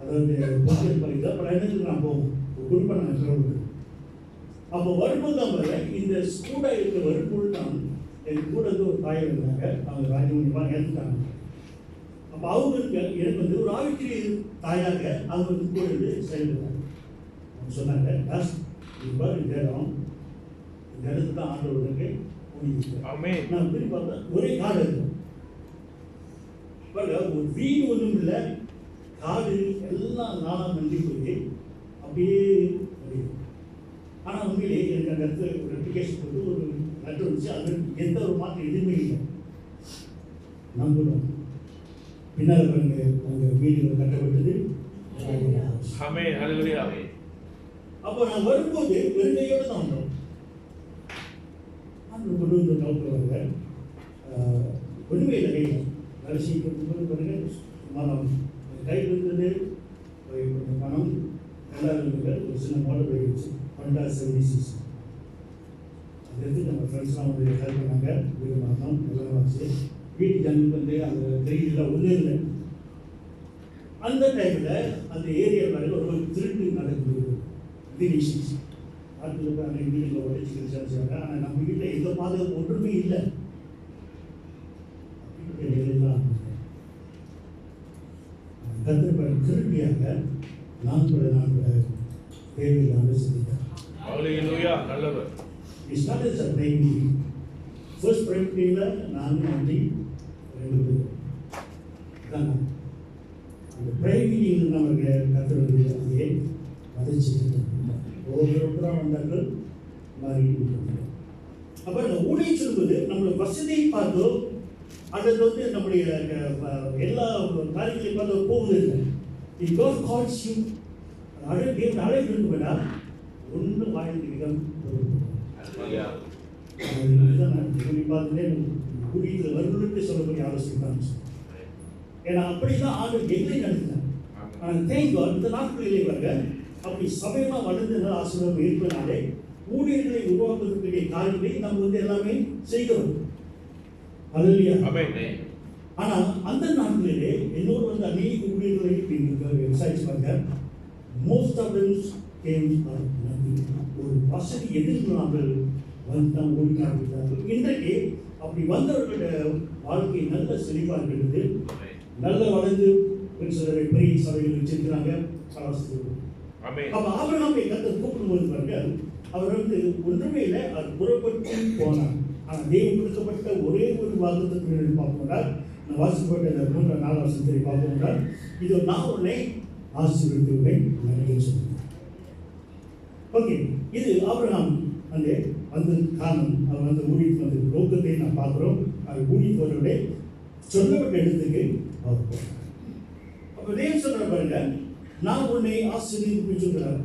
அதாவது பொங்கல் பகுதியில் பல இடத்துக்கு நான் போவோம், ஒரு குரூப்பை நாங்கள் சொல்லுவோம். அப்போ வரும்போது தான் வர இந்த ஸ்கூலாக இருக்கிற வரும்போது தான் எங்கள் கூட வந்து ஒரு தாய் இருந்தாங்க, அவங்க ராஜமணியமாக இறந்துட்டாங்க. அப்போ அவங்களுக்கு எனக்கு வந்து ஒரு ஆவிக்குரிய தாயாக அவங்க வந்து கூட இருந்து செயல்படுறாங்க. அவங்க சொன்னாங்க, இந்த இடம் இந்த இடத்துல தான் ஆண்டவர்களுக்கு ஆமென். நான் திரும்பி பார்த்தா ஒரே காடு இருக்கும். ஒரு வீடு ஒன்றும் இல்லை, காடு எல்லாம் நாளாக மண்டி போய் அப்படியே முடியும். ஆனால் உண்மையிலே எனக்கு அந்த இடத்துல ஒரு அப்ளிகேஷன் போட்டு ஒரு லெட்டர் வந்துச்சு. அது எந்த ஒரு மாற்றம் எதுவுமே இல்லை. நம்பணும் பின்னால் பாருங்க அந்த வீடு கட்டப்பட்டது. ஆமென். ஹல்லேலூயா. அப்போ நான் வரும்போது வெறுங்கையோடு தான் வந்தோம். அந்த கொண்டு வந்து நோக்குவாங்க ஒன்றுமே இல்லை. கையில் வேலை செய்யப்படும்போது பாருங்க மனம் கையில் இருந்தது கொஞ்சம் பணம் நல்லா இருந்தது. ஒரு சின்ன மாடல் போயிடுச்சு Honda 76. அது எடுத்து நம்ம ஃப்ரெண்ட்ஸ்லாம் வந்து ஹெல்ப் பண்ணாங்க. வீடு மாதம் எல்லாம் வச்சு வீட்டு ஜன்னல் வந்து அந்த கையில் ஒன்றும் இல்லை. அந்த டைமில் அந்த ஏரியா மேலே ஒரு திருட்டு நடக்குது. டிவிஷன்ஸ் ஆற்றுல போய் அன்றைக்கு வீட்டில் உடைச்சி கிடச்சாங்க. ஆனால் நம்ம வீட்டில் எந்த பாதுகாப்பு ஒன்றுமே இல்லை. கத்திரப்பட திருப்பியாக நான் தேவையில்லாமல் செஞ்சுட்டேன். ஹல்லேலூயா. நல்லவர். It's not as a prime meeting. First prime மீட்டிங்கில் நானும் நன்றி 2 பேர் தான். அந்த பிரைம் மீட்டிங்கில் நமக்கு கத்துறது அதே மதிச்சுட்டு ஒவ்வொருத்தராக வந்தார்கள் மாறி. அப்போ இந்த ஊழியம் சொல்வது நம்மளோட வசதியை பார்த்தோ அல்லது வந்து நம்முடைய எல்லா காரியங்களையும் பார்த்தோ போவது இல்லை. இட் காட் கால்ஸ் யூ தேவன் அழைப்பு இருக்கு வேண்டாம் ஒன்று வாழ்ந்த விதம் பார்த்துட்டே ஊழியத்தில் வருவதற்கு சொல்லக்கூடிய ஆலோசனை தான். ஏன்னா அப்படிதான் ஆண்டு எங்களை நடத்தினார். ஆனால் தேங்க் காட் இந்த நாட்களிலே பாருங்க அப்படி சபையமாக வளர்ந்து ஆசீர்வாதம் இருப்பதனாலே ஊழியர்களை உருவாக்குவதற்குரிய காரியங்களை நம்ம வந்து எல்லாமே செய்கிறோம். ஹல்லேலூயா. ஆமென். ஆனால் அந்த நாட்களிலே என்னோடு வந்து அநேக ஊழியர்களை விசாரிச்சு பாருங்க. மோஸ்ட் ஆஃப் தம் கேம் ஒரு வசதி எதிர்கொள்ளாமல் வந்து ஓடினார்கள். இன்றைக்கு அப்படி வந்தவர்களுடைய வாழ்க்கை நல்ல செழிப்பாக இருக்கிறது. நல்ல வளர்ந்து சிலரை பெரிய சபைகள் வச்சிருக்கிறாங்க. அப்ப ஆபிரகாமை கர்த்தர் கூப்பிடும்போது பாருங்க அவர் வந்து ஒன்றுமே இல்லை, அது புறப்பட்டு போனார். ஆனால் தேவன் கொடுக்கப்பட்ட ஒரே ஒரு வாக்குத்தத்தத்தை பார்ப்போம்னா நான் வாசிக்கப்பட்ட 3-4 வருஷத்தை பார்ப்போம்னா இது நான் உன்னை ஆசீர்வதித்துள்ளேன் நினைக்க சொல்லுங்க. ஓகே, இது ஆபிரகாம் அந்த வந்து காரணம் அவர் வந்து ஊழியத்து வந்து நோக்கத்தை நான் பார்க்குறோம். அது ஊழியத்தோட சொல்லப்பட்ட இடத்துக்கு அவர் போகிறார். அப்போ தேவன் சொல்ற பாருங்க நான் உன்னை ஆசீர்வதிப்பேன் சொல்கிறார்.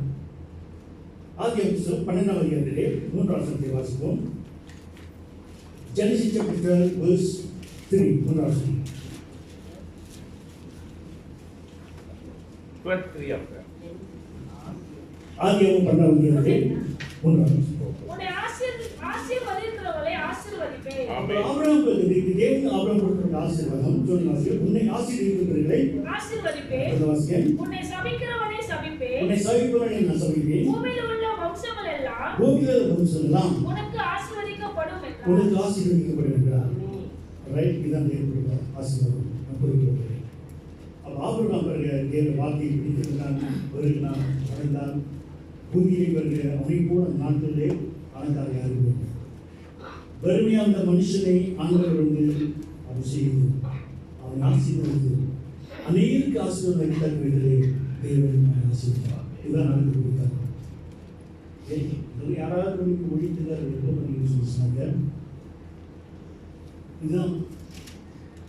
ஆதியாகமம் 12ஆம் அதிகாரத்திலே 3ஆம் வசனத்தை வாசிப்போம். Genesis chapter 12 verse 3 3ஆம் வசனம். 12:3 after. ஆதியாகமம் 12ஆம் அதிகாரத்திலே 3ஆம் வசனம். உன்னை ஆசீர்வதிக்கிறவளை ஆசீர்வதிப்பேன். ஆபிரகாம் தேவன் ஆபிரகாம் கொடுத்த ஆசீர்வாதம் சொல்லுங்க. உன்னை ஆசீர்வதிக்கிறவர்களை ஆசீர்வதிப்பேன். உன்னை சபிக்கிறவனை சபிப்பேன். உன்னை சபிக்கிறவனை நான் சபிப்பேன். பூமியில் உள்ள வம்சங்கள் எல்லாம் உனக்கு ஆசீர்வதிக்கப்படும் என்றார். உனக்கு ஆசீர்வதிக்கப்படும் என்றார். ரைட், இதான் தேவனுடைய ஆசீர்வாதம். நான் அப்போ ஆபிரகாம் தேவ வார்த்தையை பிடித்திருந்தான், வருகிறான், அடைந்தான். பூமியை வருகிற அவனை போல நாட்களிலே அலங்கார யாரும் வறுமையா அந்த மனுஷனை ஆண்டவர் வந்து அவர் செய்து அவன் ஆசீர்வதித்து அநேருக்கு ஆசீர்வாதம் வைத்தார்களே தேவன் ஆசீர்வதித்தார். இதுதான் நடந்து கொடுத்தார். யாராவது உங்களுக்கு முடித்துதான் சொன்னாங்க. இதுதான்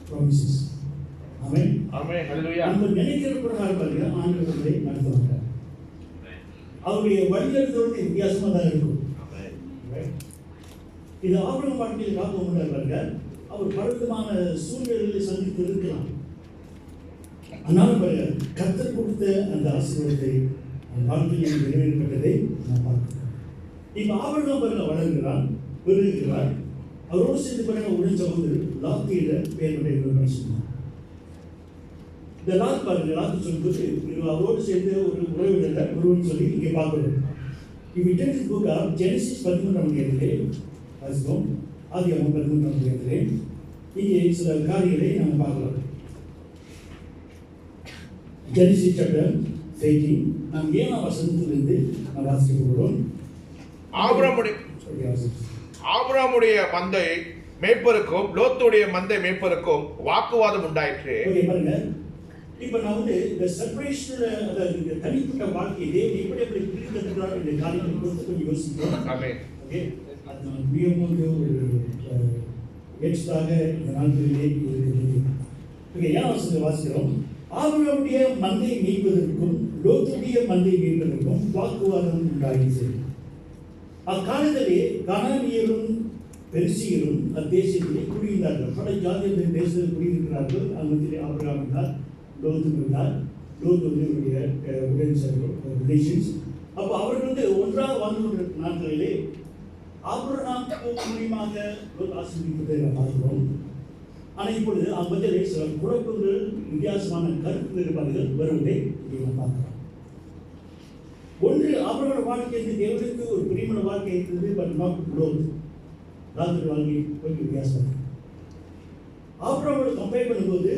ப்ராமிசஸ். ஆமென். ஆமென். ஹல்லேலூயா. நம்ம நினைக்கிற பிரகாரம் பாருங்க ஆண்டவர்களை நடத்துவாங்க. அவருடைய வழிநடத்துவது வித்தியாசமாக தான் இருக்கும். இது ஆபிரகாம் வாழ்க்கையில் பார்க்க முடியாத அவர் பலவிதமான சூழ்நிலைகளை சந்தித்து இருக்கலாம். ஆனால் கர்த்தர் கொடுத்த அந்த ஆசீர்வாதத்தை வாழ்க்கையில் நிறைவேற்றப்பட்டதை நான் பார்க்கிறேன். இப்ப ஆபிரகாம் வளர்கிறான், பெருகிறார். அவரோடு சேர்ந்து பாருங்க உடன் சகோதரர் லாத்தியில பேருடைய சொன்னார். இந்த லாத் பாருங்க, லாத்து சொல்லும்போது அவரோடு சேர்ந்து ஒரு உறவினர் ஒருவன் சொல்லி இங்கே பார்க்கிறோம். இவ்விட்டத்தில் புக் ஆஃப் ஜெனசிஸ் 13ஆம் அதிகாரத்திலே வாசிப்போம். ஆதியாகமம் 13ஆம் அதிகாரத்திலே இங்கே சில காரியங்களை நாம் பார்க்கலாம். ஜெனசிஸ் சாப்டர் 18 நாம் 7ஆம் வசனத்திலிருந்து நாம் வாசிக்க போகிறோம். ஆபிரகாமுடைய மந்தை மேய்ப்பருக்கும் லோத்துடைய மந்தை மேய்ப்பருக்கும் வாக்குவாதம் உண்டாயிற்று. ஓகே பாருங்க, இப்ப நான் வந்து இந்த செப்பரேஷன், இந்த தனிப்பட்ட வாழ்க்கையை தேவன் எப்படி எப்படி பிரித்தெடுக்கிறார் என்ற காரியத்தை குறித்து கொஞ்சம் யோசிக்கிறோம். ஆமென். ஓகே, அது நான் மிகவும் ஒரு எக்ஸ்ட்ராக இந்த நாட்களிலே இருக்கிறது. ஓகே, ஏன் வசனத்தை வாசிக்கிறோம்? ஆபிரகாமுடைய மந்தை மேய்ப்பதற்கும் லோத்துடைய மந்தை மேய்ப்பதற்கும் வாக்குவாதம் உண்டாயிற்று. அக்காலத்திலே கனானியரும் பெரிசியரும் அத்தேசத்திலே குடியிருந்தார்கள். பல ஜாதியர்கள் தேசத்தில் குடியிருக்கிறார்கள். அங்கே ஆபிரகாம் இருந்தார், லோத்து இருந்தார். லோத்து வந்து இவருடைய ரிலேஷன்ஸ். அப்போ அவர்கள் வந்து ஒன்றாக வாழ்ந்து கொண்டிருக்கிற நாட்களிலே ஆபிரகாம் மூலியமாக ஆசீர்வதிப்பதை நாம் பார்க்கிறோம். ஆனால் இப்பொழுது அவங்க சில குழப்பங்கள், வித்தியாசமான கருத்து வேறுபாடுகள் வருவதை நாம் பார்க்கிறோம். ஒன்று, அவரோட வாழ்க்கை தேவனுக்கு ஒரு பிரியமான வாழ்க்கை இருந்தது, பட் நாட் லோத். லாத்துடைய வாழ்க்கை கொஞ்சம் வித்தியாசம். ஆபிரகாமோட கம்பேர் பண்ணும்போது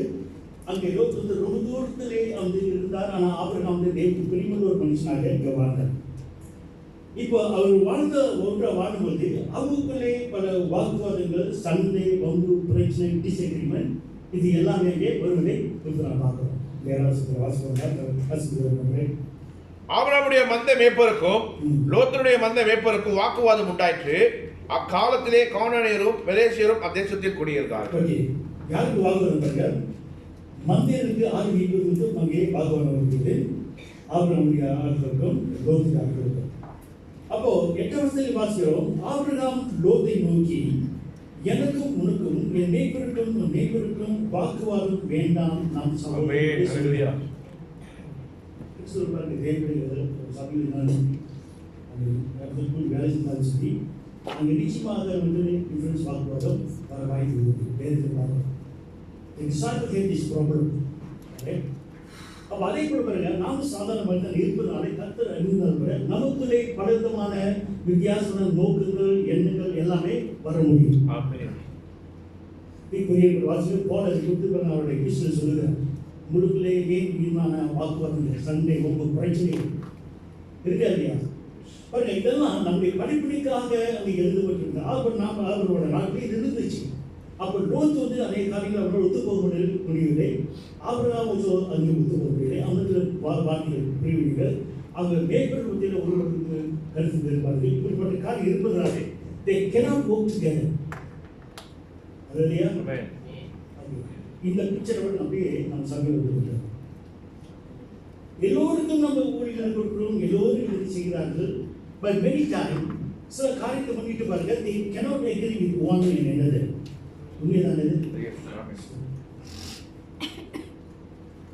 அங்கே லோத் வந்து ரொம்ப தூரத்திலே வந்து இருந்தார். ஆனால் ஆபிரகாம் வந்து தேவனுக்கு பிரியமான ஒரு மனுஷனாக இங்கே வாழ்ந்தார். இப்போ அவர் வாழ்ந்த ஒன்றை வாழும்போது அவங்களுக்குள்ளே பல வாக்குவாதங்கள், சண்டை, வம்பு, பிரச்சனை, டிஸ்அக்ரிமெண்ட், இது எல்லாமே வருவதை நான் பார்க்கிறோம். ஆபிரகாமுடைய மந்தை மேய்ப்பருக்கும் லோத்துடைய மந்தை மேய்ப்பருக்கும் வாக்குவாதம் உண்டாயிற்று. அக்காலத்திலே கானானியரும் பெரிசியரும் அத்தேசத்தில் குடியிருந்தார்கள். ஓகே, யாருக்கு வாக்குவாதம் பாருங்க? மந்தையருக்கு ஆறு வீட்டுக்கும் அங்கே வாக்குவாதம் இருக்குது. ஆபிரகாமுடைய ஆட்களுக்கும் லோத்துடைய ஆட்களுக்கும். அப்போ 8ஆம் வசனத்தில் வாசிக்கிறோம், ஆபிரகாம் லோத்தை நோக்கி, எனக்கும் உனக்கும் என் மேய்ப்பருக்கும் உன் மேய்ப்பருக்கும் வாக்குவாதம் வேண்டாம், நாம் சகோதரர்கள். சொல்றாங்க தேவனுடைய சபையில் வேலை செஞ்சாலும் சரி, அங்கே நிச்சயமாக வந்து டிஃபரன்ஸ் வாக்குவாதம் வர வாய்ப்பு இருக்குது. வேதத்தை பார்க்கணும். அப்போ அதே போல பாருங்க, நாம சாதாரண மனிதன் இருப்பதனாலே கர்த்தர் அறிந்தால் கூட நமக்குள்ளே பலவிதமான வித்தியாசமான நோக்கங்கள், எண்ணங்கள் எல்லாமே வர முடியும். வாசிகள் போல கொடுத்து அவருடைய கிறிஸ்துவ சொல்லுகிறார், உங்களுக்குள்ளே ஏன் விதமான வாக்குவாதங்கள், சண்டை, ரொம்ப பிரச்சனை இருக்கா இல்லையா? பாருங்க, இதெல்லாம் நம்முடைய படிப்பினைக்காக அங்கே எழுதப்பட்டிருந்தார். நாம் அவரோட நாட்டில் இது இருந்துச்சு. அப்போ லோத்து வந்து அநேக காரியங்கள் அவரோட ஒத்து போக முடியவில்லை. ஆபிரகாம் அங்கே ஒத்து போக முடியவில்லை. அவங்களுக்கு வார்த்தைகள் பிரிவினைகள், அவங்க மேற்பட்ட மத்தியில் ஒருவருக்கு கருத்து வேறுபாடுகள், இப்படிப்பட்ட காரியம் இருப்பதனாலே they cannot work together. அது இல்லையா? இந்த பிக்சரோட அப்படியே நம்ம சபையில் கொடுக்கிறோம். எல்லோருக்கும் நம்ம ஊழியர்கள் கொடுக்கிறோம், எல்லோரும் இது செய்கிறார்கள். பட் மெனி டைம் சில காரியத்தை பண்ணிட்டு பாருங்க, they cannot agree with one another. உண்மைதானே?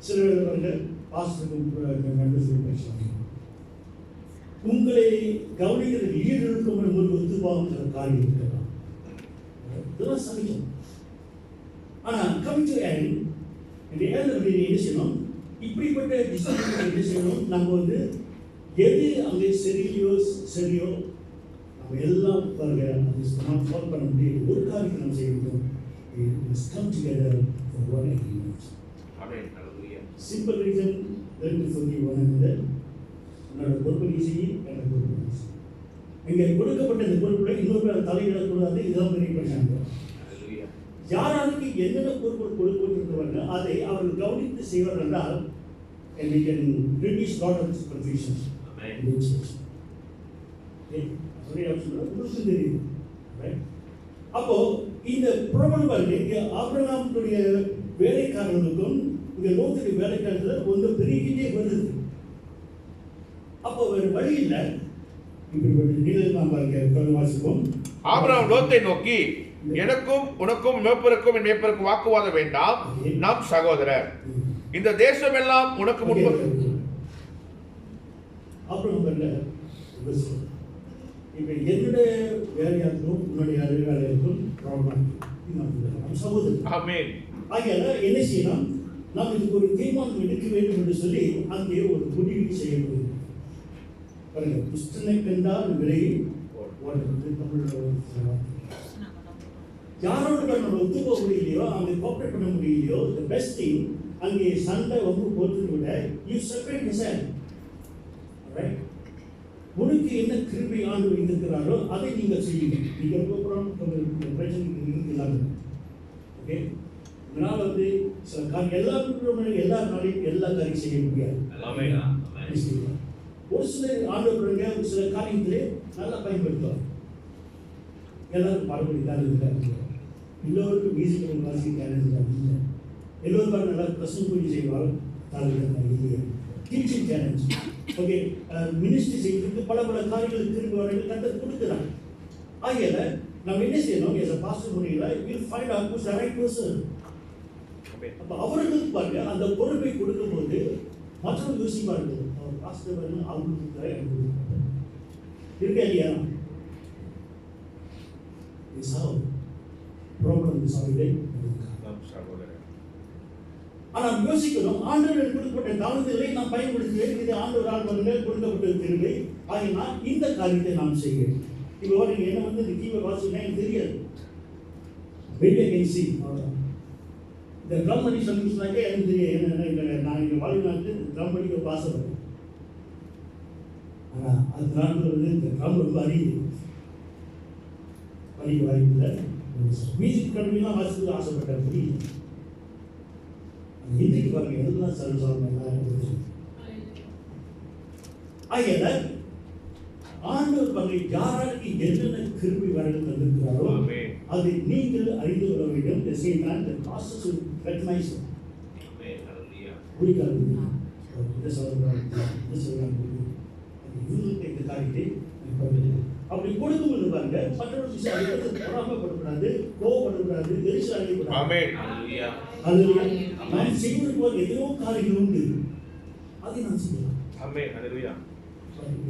சிலர் பாருங்க, பாஸ்டருக்கும் மெம்பர்ஸுக்கும் பேசுவாங்க, உங்களை கவனிக்கிற லீடருக்கும் உங்களுக்கு ஒத்துப்பாகும் சில காரியம் இருக்கலாம். இதெல்லாம் சமைக்கும். ஆனால் கம் டு எண்ட் என்ன செய்யணும்? இப்படிப்பட்ட டிசிஷன் என்ன செய்யணும்? நம்ம வந்து எது அங்கே சரியோ நம்ம எல்லாம் பாருங்க, அது ஃபாலோ பண்ண முடியாது. ஒரு காரியத்தை நம்ம செய்ய வேண்டும். Come together for one agreement. Simple reason, learn to forgive one another. உன்னோட பொறுப்பை நீ செய்ய, என்னோட பொறுப்பை நீ செய்ய. இங்கே கொடுக்கப்பட்ட இந்த பொறுப்புல இன்னொரு தலையிடக்கூடாது. இதுதான் பெரிய பிரச்சனை. யாராருக்கு என்னென்ன பொறுப்பு கொடுக்கப்பட்டிருக்கிறாங்க அதை அவர்கள் கவனித்து செய்வார்கள் என்றால் and we can reduce lot of confusion. அப்போ இந்த ப்ராப்ளம் பாருங்க, ஆபிரகாமுடைய வேலைக்காரர்களுக்கும் இந்த லோத்துடைய வேலைக்காரர்கள் ஒன்று பெருகிட்டே வருது. அப்போ வேறு வழி இல்லை. இப்படிப்பட்ட நிலையில் நாம் பாருங்க வாசிப்போம். ஆபிரகாம் லோத்தை நோக்கி, எனக்கும் உனக்கும் மேய்ப்பருக்கும் என் மேய்ப்பருக்கும் வாக்குவாதம் வேண்டாம், நாம் சகோதரர். இந்த தேசம் எல்லாம் உனக்கு முன்பு. அப்புறம் இப்ப என்னுடைய வேலையாக்கும் உன்னுடைய வேலையாக்கும் சகோதரர். ஆமென். ஆகையால என்ன செய்யலாம்? நாம் இதுக்கு ஒரு தீர்மானம் எடுக்க வேண்டும் என்று சொல்லி அங்கே ஒரு முடிவு செய்யப்படுது. பாருங்க, புஷ்டனை கண்டால் விரைவி யாரோட நம்ம ஒத்து போக முடியலையோ, அங்கே கோஆப்ரேட் பண்ண முடியலையோ, the best thing, அங்கே சண்டை வந்து போட்டு விட you separate yourself. Right? உனக்கு என்ன கிருபை ஆண்டு வைத்திருக்கிறாரோ அதை நீங்கள் செய்யுங்க. நீங்கள் ரொம்ப பிரச்சனை இல்லாமல் ஓகே. இதனால் சில காரியம் எல்லா நாளையும் எல்லா காரியம் செய்ய முடியாது. ஒரு சில ஆண்டவருடைய ஒரு சில காரியத்திலே நல்லா பயன்படுத்துவார். எல்லாரும் பாடப்படி தான் இருக்காங்க. எல்லோருக்கும் மியூசிக்கல் வாசிக்க டேலண்ட் இல்லை. எல்லோருக்கும் நல்லா பிரசங்கம் பண்ணி செய்வார். Teaching challenge okay. மினிஸ்ட்ரி செய்வதற்கு பல காரியங்கள் திரும்ப வரைக்கும் கற்றுக் கொடுக்குறாங்க. ஆகையால நம்ம என்ன செய்யணும்? எஸ் பாஸ்டர் முறையில் will find out who's the right person. அப்போ அவர்களுக்கு பாருங்க அந்த பொறுப்பை கொடுக்கும்போது மற்றவங்க யோசிப்பார்கள், அவர் பாஸ்டர் வரணும் அவங்களுக்கு இருக்கா இல்லையா? ஆனால் யோசிக்கணும், ஆண்டவர்கள் கொடுக்கப்பட்ட தாழ்வுகளை நாம் பயன்படுத்துவேன். இது ஆண்டவரால் கொடுக்கப்பட்ட திருவை. ஆகினால் இந்த காரியத்தை நாம் செய்கிறேன். இப்போ நீங்க என்ன இந்த கீவேர்ட் வாசினா எனக்கு தெரியாது. வெளியே கேசி இந்த ட்ரம் அடி சொல்லிச்சுனாக்கே எனக்கு தெரியும். என்ன நான் இங்கே வாழ்நாட்டு ட்ரம் அடிக்க பாசப்பட்டேன். ஆனால் அந்த நாட்டில் இந்த ட்ரம் ரொம்ப அறியுது. படிக்க வாய்ப்பில்லை. மியூசிக் கல்விலாம் வாசித்து ஆசைப்பட்டேன். புரியுது. இன்றைக்கு பாருங்க எல்லாம் சர்வசாதாரண எல்லாம். ஆகையால ஆண்டவர் பாருங்க யாருக்கு என்னென்ன கிருபை வரங்கள் தந்திருக்கிறாரோ அதை நீங்கள் அறிந்து கொள்ள வேண்டும். The same time the process will recognize it. புரியாது இந்த காரியத்தை அப்படி கொடுக்கும்போது பாருங்க மற்றவர்களுக்கு பொறாமைப்படக்கூடாது, கோவப்படக்கூடாது, எரிச்சல் அடையக்கூடாது. நான் செய்வதற்கு போது எத்தனையோ காரியங்கள் உண்டு, அதை நான் செய்யலாம்.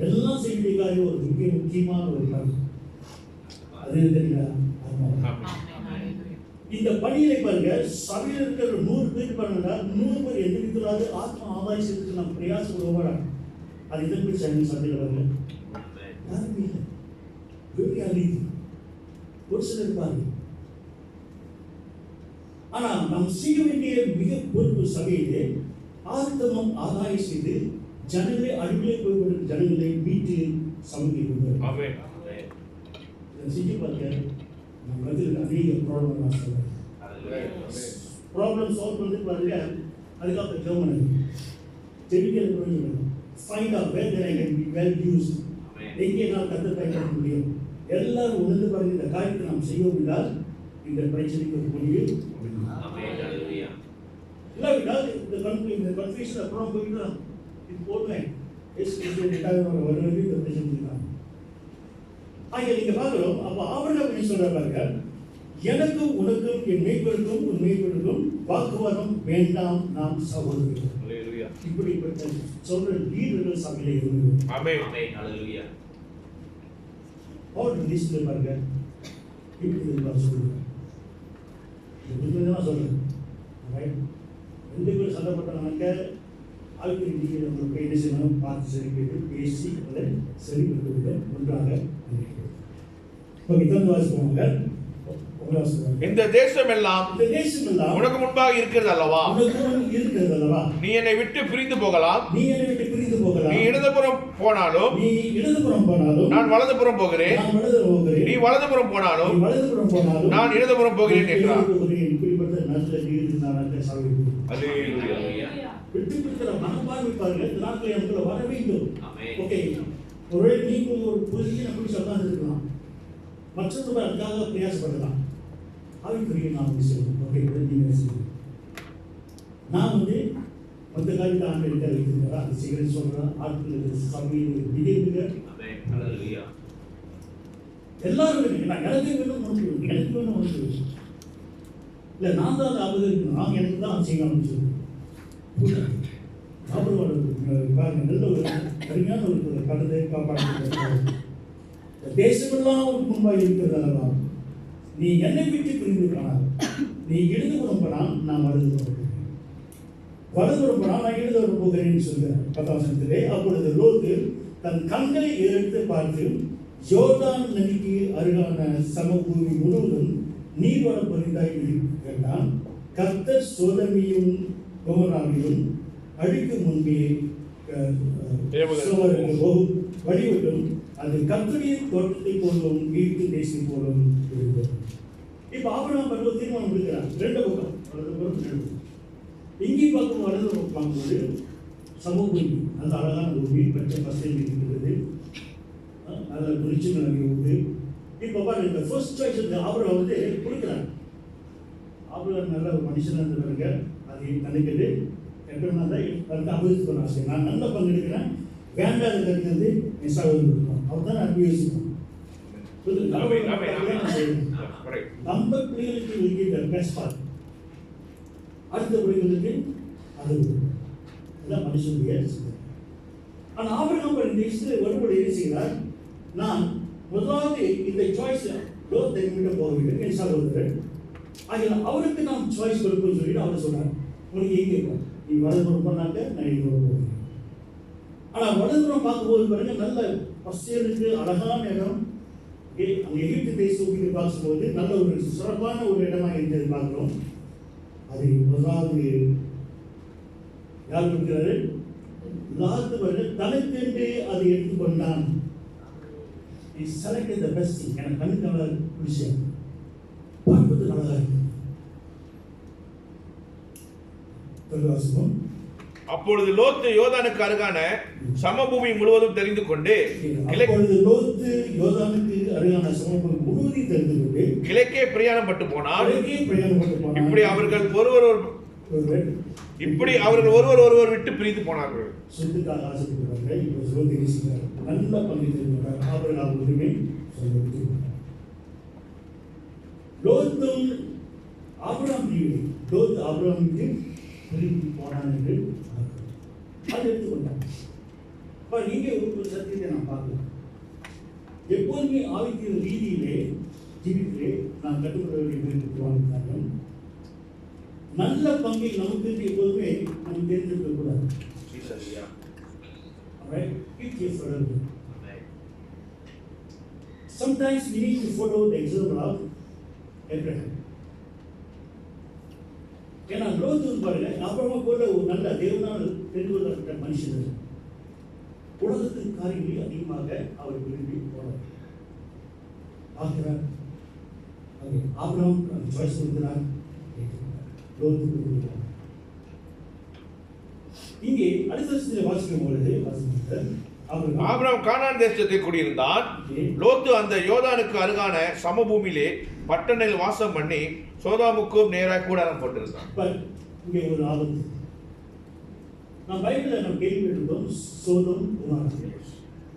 எல்லாம் செய்ய காரியம் ஒரு முக்கியமான ஒரு காரியம். அது தெரியுங்களா? இந்த பணியை பாருங்க சபையில் இருக்கிற 100 பேர் பாருங்க 100 பேர் எந்திரிக்கிறாரு ஆத்மா ஆதாயத்துக்கு நாம் பிரயாசப்படுவோம். அது இதன் பேர் சபையில் பாருங்க யாருமே இல்லை. ஒரு சிலர் பாருங்க. ஆனா நாம் செய்ய வேண்டிய மிக பொறுப்பு சபையிலே ஆத்தமம் ஆதாயம் செய்து ஜனங்களை அடிமையை போய்விடும் ஜனங்களை மீட்டு சமைக்க கொண்டு செஞ்சு பாருங்க. நம்ம அநேக ப்ராப்ளம் சால்வ் பண்ணி பாருங்க. அதுக்காக ஜெர்மனி தெரிவிக்கிறது find out where there I can be well used. எங்கே நான் கற்று பயன்படுத்த முடியும்? எல்லாரும் உணர்ந்து பாருங்க. இந்த காரியத்தை நாம் செய்வோம் என்றால் இந்த பிரச்சனைக்கு ஒரு முடிவு இல்லாவிட்டால் இந்த கன்ஃபியூஷன் அப்புறம் போயிட்டு இது போடுவேன் வருவது இந்த பிரச்சனை தான். ஆகிய நீங்க பார்க்கிறோம். அப்போ அவர்கள் சொல்ற பாருங்க, எனக்கும் உனக்கும் என் மேய்ப்பருக்கும் உன் மேய்ப்பருக்கும் வாக்குவாதம் வேண்டாம், நாம் சகோதரர்கள். இப்படிப்பட்ட சொல்ற லீடர்கள் சபையில இருந்து பாருங்க. இப்படி சொல்லுங்க சொல்றேன். 2 பேர் சண்டப்பட்டாங்க. ஆளுக்கு நம்ம என்ன செய்யணும்? பார்த்து சரி கேட்டு பேசி அதை சரி கொடுத்து ஒன்றாக வாசிப்பாங்க. இந்த தேசம் எல்லாம் உனக்கு முன்பாக இருக்கிறது அல்லவா? நீ என்னை விட்டு பிரிந்து போகலாம். நீ இடதுபுறம் போனாலும் நான் வலதுபுறம் போகிறேன். நீ வலதுபுறம் போனாலும் நான் இடதுபுறம் போகிறேன் என்றார். மனப்பான்மை பாருங்க. இந்த நாட்களை நமக்கு வர வேண்டும். ஓகே, ஒருவேளை நீங்கள் ஒரு பொசிஷன் அப்படி சொல்லாது இருக்கலாம், மற்றொரு அதுக்காக பிரயாசப்படலாம். அவைக்குரிய நாம் செய்யணும். ஓகே, நான் மற்ற காரியத்தை ஆண்டு எடுக்க வைத்திருக்கிறா அது சிகரெட் சொல்றேன். ஆட்கள் சமையல் திடீர்னு எல்லாரும் எனக்கு வேணும் ஒன்று, எனக்கு வேணும் ஒன்று இல்லை, நான் தான் அது இருக்கணும், நான் எனக்கு தான் செய்யணும்னு சொல்லி பாருங்க. நல்ல ஒரு அருமையான ஒரு கடத்தை காப்பாற்ற தேசமெல்லாம் முன்பாக இருக்கிறது அல்லவா? நீ என்னை விட்டு பிரிந்து போனால் நீ இடதுபுறம் போனால் நான் வலதுபுறம் போனால் நான் இடதுபுறம் போகிறேன்னு சொல்கிறேன் 10ஆம் வசனத்திலே. அப்பொழுது லோத்து தன் கண்களை எடுத்து பார்த்து யோர்தான் நதிக்கு அருகான சமபூமி முழுவதும் நீர்வள பொறிந்தாய் கேட்டான். கர்த்தர் சோதமியும் கோமராவையும் அழிக்கும் முன்பே வழிவிட்டும் அது கர்த்தருடைய தோட்டத்தை போலும் வீட்டு தேசத்தை போலும் இருந்தது. இப்ப ஆபிரகாம் பருவ தீர்மானம் எடுக்கிறார். ரெண்டு பக்கம் வலது புறம் இடது புறம். இங்கே பார்க்கும் வலது பக்கம் பார்க்கும்போது சமூக அந்த அழகான ஒரு வீடு பச்சை பசையில் இருக்கிறது. அதில் குறிச்சு நிலவி உண்டு. இப்போ பாருங்க இந்த ஃபர்ஸ்ட் சாய்ஸ் ஆபிரகாம் வந்து கொடுக்குறாங்க. ஆபிரகாம் நல்ல ஒரு மனுஷனாக இருந்தவங்க அதை கணக்கிட்டு எப்படின்னா தான் அபிவிருத்தி பண்ண ஆசை. நான் நல்ல பங்கெடுக்கிறேன், வேண்டாத கருத்து என் சகோதரர் கொடுக்கணும். அவர் தான் நான் யோசிக்கணும். நம்ம பிள்ளைகளுக்கு இருக்கிற பெஸ்ட் பார்ட், அடுத்த பிள்ளைகளுக்கு அது அதான் மனுஷனுடைய சிந்தனை. ஆனால் ஆபிரகாம் இந்த விஷயத்தில் ஒருபடி இருக்கிறார். நான் முதலாவது இந்த சாய்ஸ் லோத்தை விட போக வேண்டும் என் சகோதரர். அதில் அவருக்கு நாம் சாய்ஸ் கொடுக்கணும்னு சொல்லிட்டு அவர் சொன்னார், உனக்கு எங்கே போ, நீ வலதுபுறம் பண்ணாங்க, நான் இங்கே போகிறேன். ஆனால் வலதுபுறம் பார்க்கும்போது பாருங்க நல்ல பசியலுக்கு அழகான இடம். அங்கே எகிப்து தேசத்துக்கு பார்க்கும்போது நல்ல ஒரு சிறப்பான ஒரு இடமா இருந்தது பார்க்கிறோம். அதை முதலாவது யார் கொடுக்கிறாரு? லாத்து பாருங்க தனக்கென்று அதை எடுத்துக்கொண்டான். He selected the best thing. எனக்கு கண்ணுக்கு நல்ல விஷயம் பார்ப்பது அழகாக இருக்கு. அப்பொழுது லோத்து யோர்தானுக்கு அருகான சமபூமி முழுவதும் தெரிந்து கொண்டு கிழக்கே பிரயாணம் பட்டு போனார். இப்படி அவர்கள் ஒருவர் விட்டு பிரிந்து போனார்கள். போனான் என்று அதை எடுத்துக்கொண்டான். இங்கே ஒரு சத்தியத்தை நாம் பார்க்கலாம். எப்போதுமே ஆவிக்கிற ரீதியிலே ஜீவித்திலே நாம் கற்றுக்கொள்ள வேண்டிய நல்ல பங்கை நமக்கு எப்போதுமே நாம் தேர்ந்தெடுக்க கூடாது. Sometimes we need to follow the example of Abraham. ஏன்னா லோத்து பாருங்க, அப்புறமா போல ஒரு நல்ல தேவனால் தெரிந்து கொள்ளப்பட்ட மனுஷன். உலகத்தின் காரியங்களில் அதிகமாக அவர் விரும்பி போனார். ஆகிறார் ஆபிரகாம் சாய்ஸ் கொடுக்கிறார், லோத்து கொடுக்கிறார். இங்கே அடுத்த வாசிக்கும் பொழுது ஆபிரகாம் கானான் தேசத்தில் குடியிருந்தான். லோத்து அந்த யோர்தானுக்கு அருகான சமபூமியிலே பட்டணத்தில் வாசம் பண்ணி சோதோமுக்கும் நேராக கூடாரம் போட்டிருந்தான். இங்கே ஒரு ஆபத்து. நாம் பைபிள்ல நாம் கேள்விப்பட்டிருந்தோம் சோதோம் குமாரா.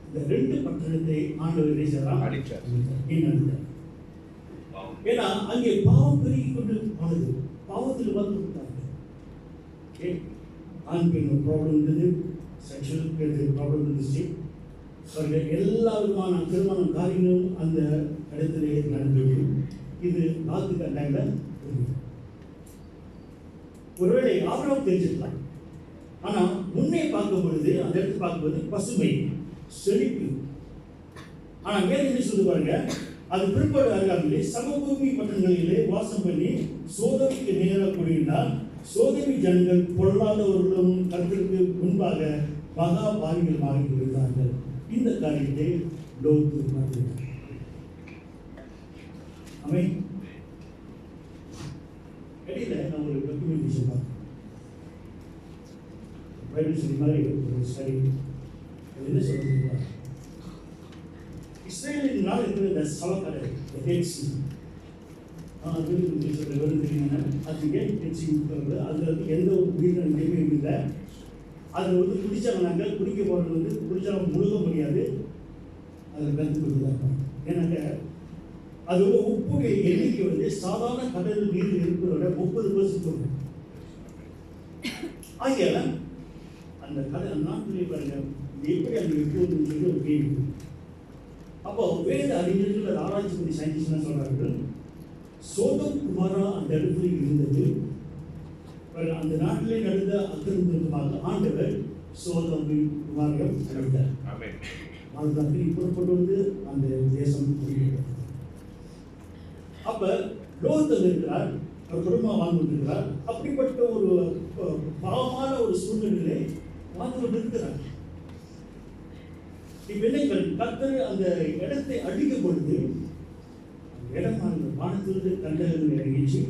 இந்த ரெண்டு பட்டணத்தை ஆண்டவர் அடிச்சார். ஏன்னா அங்கே பாவம் பெருகி கொண்டு போனது. பாவத்தில் வந்து விட்டாங்க. ஆண் பெண் ப்ராப்ளம் இருந்தது, செக்ஷுவல் ப்ராப்ளம் இருந்துச்சு. எல்லா விதமான திருமண காரியங்களும் அந்த இடத்திலே நடந்தது. இது நாத்துக்கு அண்டாங்க. ஒருவேளை ஆபிரகாம் தெரிஞ்சிருக்கலாம். ஆனா முன்னே பார்க்கும் பொழுது அந்த இடத்துல பார்க்கும்போது பசுமை செழிப்பு. ஆனா வேறு என்ன சொல்லுவாங்க, அது பிற்பாடு அருகாமையிலே சமபூமி பட்டணங்களிலே வாசம் பண்ணி சோதனைக்கு நேராக கூடியிருந்தால் சோதனை ஜனங்கள் பொருளாதவர்களும் கருத்திற்கு முன்பாக மகா பாவிகளுமாக இருந்தார்கள். இந்த காரியத்தை லோத்து பார்க்கிறார். இடையில நான் ஒரு டாக்குமெண்டேஷன் பார்த்தேன். பைபிள் ஸ்டடி மாதிரி ஒரு ஸ்டடி. என்ன சொல்றீங்களா, இஸ்ரேலின் நாள் இருக்கிற இந்த சவக்கடை டெட்சி அது தெரியுங்க. அது ஏன் டெட்சி அதில் வந்து எந்த ஒரு உயிரினம் எதுவுமே இல்லை. அதில் வந்து குடிச்சாங்கனாங்க, குடிக்க போகிறது வந்து குடிச்சாலும் முழுக முடியாது. அதில் கருத்து கொடுக்குறாங்க. ஏன்னாக்க அது வந்து உப்புடைய எண்ணிக்கை வந்து சாதாரண கடல் நீரில் இருக்கிறத 30% ஆகிய அந்த கடல் நாட்டிலே பாருங்க எப்படி அந்த எப்போதுன்னு சொல்லி ஒரு கேள்வி. அப்போ வேத அறிஞர்கள் ஆராய்ச்சி பண்ணி சயின்டிஸ்ட் என்ன சொல்றார்கள், சோதோம் குமாரா அந்த இடத்துல இருந்தது. அந்த நாட்டிலே நடந்த அக்கிரமத்திற்காக ஆண்டவர் சோதோம் குமாரம் நடந்தார். அதுதான் புறப்பட்டு வந்து அந்த தேசம் குடியேற்றது. அப்ப லோத்து இருக்கிறார், அவர் குடும்பம் வாழ்ந்துருக்கிறார். அப்படிப்பட்ட ஒரு பாவமான ஒரு சூழ்நிலையிலே வாழ்ந்து இருக்கிறார். இவ்வினைகள் கர்த்தர் அந்த இடத்தை அடிக்கும் பொழுது இடம் அந்த வானத்திலிருந்து கண்டகள் இறங்கிச்சு,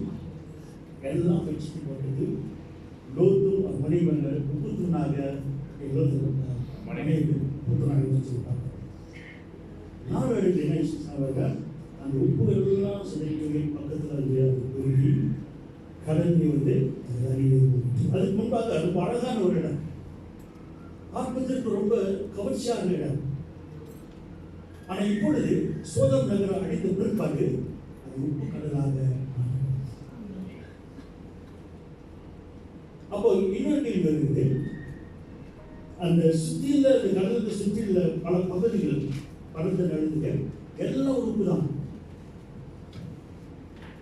எல்லாம் வச்சுட்டு போட்டது. லோத்து மனைவர்கள் புத்துனாக மனைவி புத்துனாக வச்சுருப்பாங்க. நாலு என்ன அவர்கள் அந்த உப்புகள் எல்லாம் சிதைக்கு பக்கத்தில் உருகி கடந்து வந்து அதுக்கு முன்பாக ரொம்ப அழகான ஒரு இடம், பார்ப்பதற்கு ரொம்ப கவர்ச்சியான இடம். ஆனால் இப்பொழுது சோதம் நகரம் அடித்த பிற்பாடு அது உப்பு கடலாக. அப்போ இன்னொரு கேள்வி வருகிறது, அந்த சுற்றியில் அந்த கடலுக்கு சுற்றியுள்ள பல பகுதிகள் பலத்த நடந்துகள் எல்லாம் உப்பு தான்.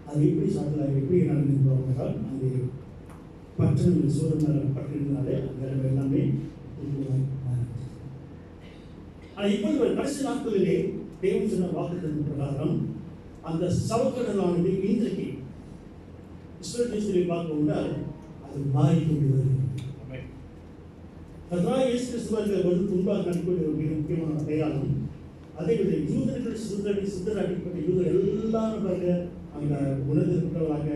அது எப்படி சாப்பிடலாம், எப்படி நடந்துருப்பாங்க? அங்கே பட்டணங்கள் சோதம் பட்டினாலே அந்த இடம் எல்லாமே ஆனால் இப்பொழுது கடைசி நாட்களிலே தேவன் சொன்ன வாக்குத்தத்தின் பிரகாரம் அந்த சவக்கடலானது இன்றைக்கு இஸ்ரவேல் தேசத்திலே பார்க்கவுண்டால் அது மாறிக்கொண்டு வருகிறது. கர்த்தராகிய இயேசு கிறிஸ்துவுக்கு வந்து முன்பாக நடக்கக்கூடிய ஒரு மிக முக்கியமான அடையாளம். அதே விட யூதர்கள் சித்தராக்கப்பட்ட யூதர் எல்லாரும் அந்த உணர்வுகளாக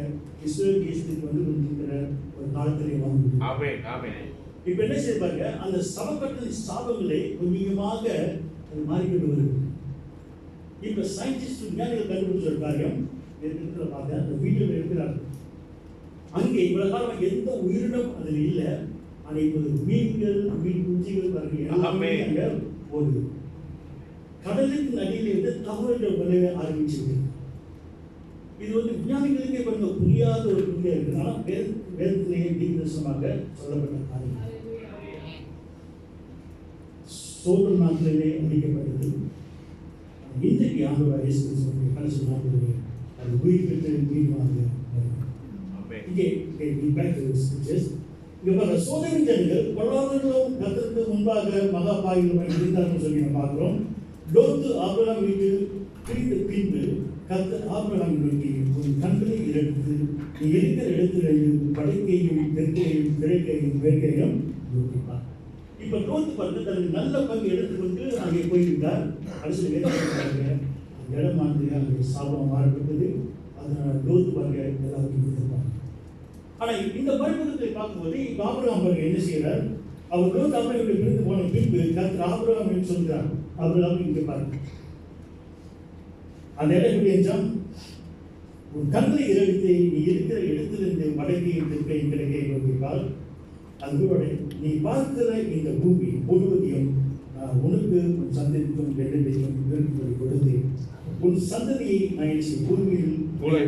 இஸ்ரவேல் தேசத்துக்கு வந்து கொண்டிருக்கிற ஒரு காலத்திலே வாழ்ந்து இப்ப என்ன செய்வாங்க, அந்த சவக்கட்டளை சாபங்களை கொஞ்சமாக அது மாறிக்கொண்டு வருது. இப்ப சயின்டிஸ்ட் விஞ்ஞானிகள் கண்டுபிடிச்ச காரியம் பார்த்த அந்த வீடியோவில் இருக்கிறார்கள். அங்கே இவ்வளவு காலம் எந்த உயிரினம் அதில் இல்லை, ஆனால் இப்போது மீன்கள் மீன் குஞ்சுகள் எல்லாமே அங்கே ஓடுது. கடலுக்கு அடியில் இருந்து தவறுகள் விளைய ஆரம்பிச்சிருக்கு. இது வந்து விஞ்ஞானிகளுக்கே கொஞ்சம் புரியாத ஒரு புரியா இருக்கிறதுனால வேதத்திலேயே தீர்க்கதரிசனமாக சொல்லப்பட்ட காரியம். சோதம் நாட்டிலே அளிக்கப்பட்டது. இன்றைக்கு ஆண்டவர் இயேசு கிறிஸ்துவின் கடைசி நாட்களிலே அது உயிர் பெற்று மீண்டுமாக இங்கே சோதனை ஜனங்கள் பொருளாதாரம் கர்த்தருக்கு முன்பாக மகா பாவிகளும் இருந்தார்கள் சொல்லி நம்ம பார்க்கிறோம். லோத்து ஆபிரகாம் வீட்டு பிரிந்த பின்பு கர்த்தர் ஆபிரகாம் நோக்கி உன் கண்களை எடுத்து நீ இருக்கிற இடத்திலேயும் படுக்கையும் தெற்கையும் கிழக்கையும் மேற்கையும் யோசிப்பார். இப்ப லோத்து பார்த்து தனக்கு நல்ல பங்கு எடுத்துக்கொண்டு அங்கே போய்விட்டார். கடைசியில் என்ன இடமானது அங்கே சாபம் மாறப்பட்டது. அதனால லோத்து பார்க்க எல்லாருக்கும் கொடுத்திருப்பாங்க. ஆனா இந்த மறுபுறத்தை பார்க்கும்போது இப்ப ஆபிரகாம் பாருங்க என்ன செய்யறார், அவர் லோத்து ஆபிரகாம் பிரிந்து போன பின்பு கர்த்தர் ஆபிரகாம் என்று சொல்கிறார். ஆபிரகாம் இங்கே பாருங்க அந்த இடம் எப்படி என்றால், உன் கண்களை எடுத்து நீ இருக்கிற இடத்திலிருந்து வடக்கையும் தெற்கையும் கிழக்கையும் நோக்கிப்பால் அதோட நீ பார்க்கிற இந்த பூமி முழுவதையும் நான் உனக்கு உன் சந்ததிக்கும் வெள்ளத்தையும் பெருக்கும்படி கொடுத்து உன் சந்ததியை நான் பூமியில்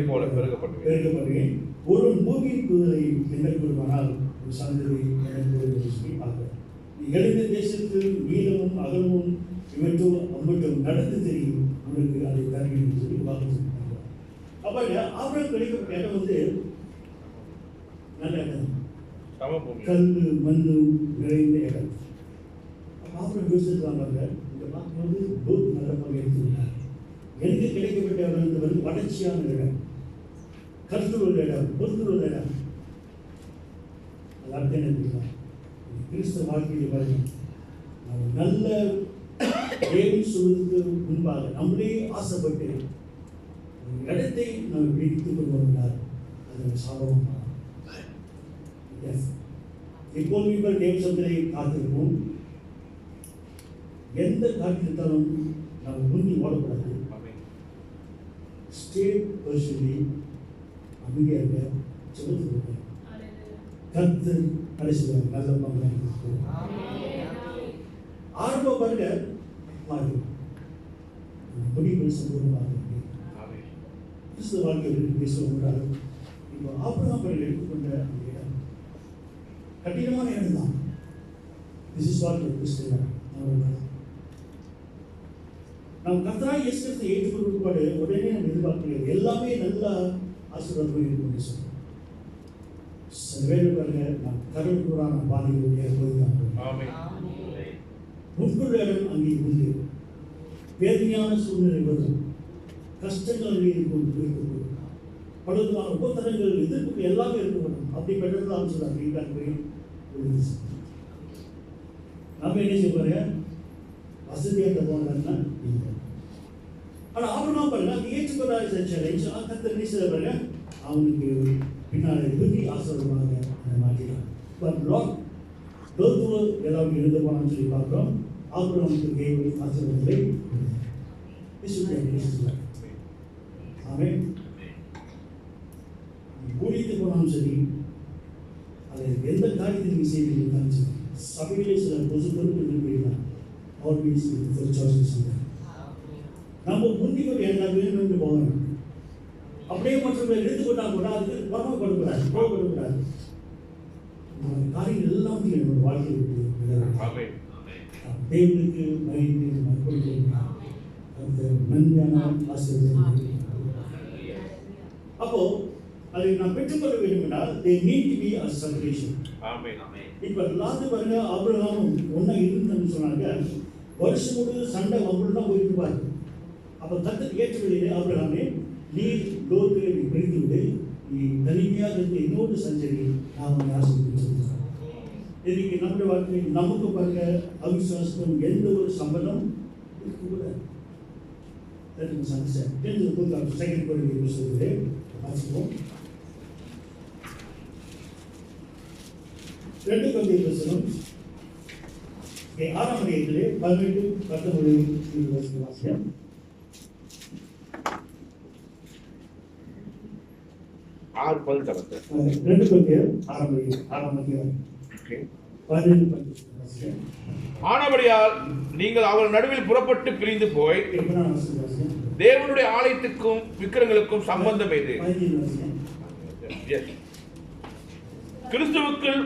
போல பெருக்கப்படுவேன். ஒரு பூமியின் குதிரை என்ன கூறுவானால் உன் சந்ததி எனக்கு சொல்லி பார்க்கிறேன். நீ எழுந்த தேசத்தில் நீளமும் அகலமும் இவற்றும் அம்மட்டும் நடந்து தெரியும் உனக்கு அதை தருவேன் சொல்லி வாக்கு சொல்லியிருக்காங்க. அப்ப ஆபிரகாம் கிடைக்கப்பட்ட இடம் வந்து நல்ல இடம், கல்லு மண்ணு நிறைந்த இடம். ஆபிரகாம் யோசிச்சுவாங்க, இங்க பார்க்கும்போது லோத் நல்ல பங்கு எடுத்துருக்கார். எனக்கு கிடைக்கப்பட்ட இடம் வந்து வளர்ச்சியான இடம், கருத்துள்ள இடம், பொருத்துள்ள இடம். அது அர்த்தம் என்ன, கிறிஸ்தவ வாழ்க்கையை பாருங்க, நல்ல தேவன் சொல்வதற்கு முன்பாக நம்மளே ஆசைப்பட்டு இடத்தை நாம் பிடித்துக் கொள்வதால் அது சாபம். எப்போதுமே தேவ சொந்தரை காத்திருப்போம். எந்த காத்திருந்தாலும் நாம் முந்தி ஓடக்கூடாது. ஸ்டேட் பர்சனலி அமைதியாக சொல்லுங்க, கத்து கடைசியில் நல்ல பங்காக ஆரம்ப பாருங்க மாறி முடிவு சம்பூர்ணமாக கிறிஸ்துவ வாழ்க்கையில் பேசுவாங்க. இப்போ ஆபிரகாம் அவர்கள் எடுத்துக்கொண்ட அந்த இடம் கடினமான இடம் தான். திஸ் இஸ் வாட் கிறிஸ்துவ நாம் கர்த்தராகிய இயேசு கிறிஸ்துவை ஏற்றுக்கொள்ளும் உடனே நம்ம எதிர்பார்க்கிறது எல்லாமே நல்ல ஆசீர்வாதமாக இருக்கும் சொல்றோம். சில பேர் பாருங்க நாம் கடவுளான பாதைகளுடைய போய்தான் முற்குள்ள இடம் அங்கே உண்டு. வேதனையான சூழ்நிலை வரும், கஷ்டங்கள் அங்கே இருக்கும், பலவிதமான உபத்திரங்கள் எதிர்ப்புகள் எல்லாமே இருக்கும். அப்படிப்பட்டதான் சொல்றாங்க. நம்ம என்ன செய்வாங்க, வசதியாக போனாங்கன்னா இல்லை. ஆனா ஆபிரகாம் பாருங்க அது ஏற்றுக்கொள்ளாத சேலஞ்ச் கர்த்தர் என்ன செய்த பாருங்க அவனுக்கு பின்னாடி புத்தி ஆசீர்வாதமாக மாற்றினார். பட் லாட் லோத்துவ எல்லாரும் எழுத போனான்னு சொல்லி பார்க்கிறோம். ஆபிரகாமுக்கு தேவன் ஆசீர்வாதத்தை ஆமென். ஊழியத்துக்கு போனாலும் சரி, அதை எந்த காரியத்தை நீங்கள் செய்வீங்கன்னு சரி, சபையிலே சில பொறுப்பு இருப்பீங்களா ஆல்வேஸ் நம்ம முந்திக்கொண்டு என்ன வேணும்னு போகணும். அப்படியே மற்றவர்களை எடுத்துக்கொண்டா கூட அதுக்கு பரமப்படுக்கூடாது, கோபப்படக்கூடாது. காரியங்கள் எல்லாம் என்னோட வாழ்க்கையில் தேவனுக்கு மகிழ்ந்து மக்களுக்கு அந்த நன்மையான ஆசீர்வாதம். அப்போ அதை நாம் பெற்றுக்கொள்ள வேண்டும் என்றால் they need to be a separation. இப்ப எல்லாத்தையும் பாருங்க ஆபிரகாம் ஒன்னா இருந்தன்னு சொன்னாங்க. வருஷம் முழு சண்டை வம்புல தான் போயிட்டு பாரு. அப்ப கர்த்தர் ஏற்றுவதிலே ஆபிரகாமே நீ லோத்தை நீ பிரித்து விடு, நீ தனிமையாக இருந்து இன்னொரு சஞ்சரி நாம் ஆசீர்வதிக்கிறோம். இன்னைக்கு நம்முடைய வாழ்க்கையில் நமக்கு பாருங்க அவிசுவாசம் எந்த ஒரு சம்பளம் இருக்கக்கூடாது. செகண்ட் கோரிக்கை சொல்லுது வாசிப்போம். 2 Corinthians 6ஆம் அதிகாரத்திலே 18-19 வாசியம். 2 Corinthians 6ஆம் அதிகாரம் 18-19 வாசியம். ஆனபடியால் நீங்கள் அவர் நடுவில் புறப்பட்டு பிரிந்து போய் தேவனுடைய ஆலயத்துக்கும் விக்கிரங்களுக்கும் சம்பந்தம் எது? கிறிஸ்துவுக்குள்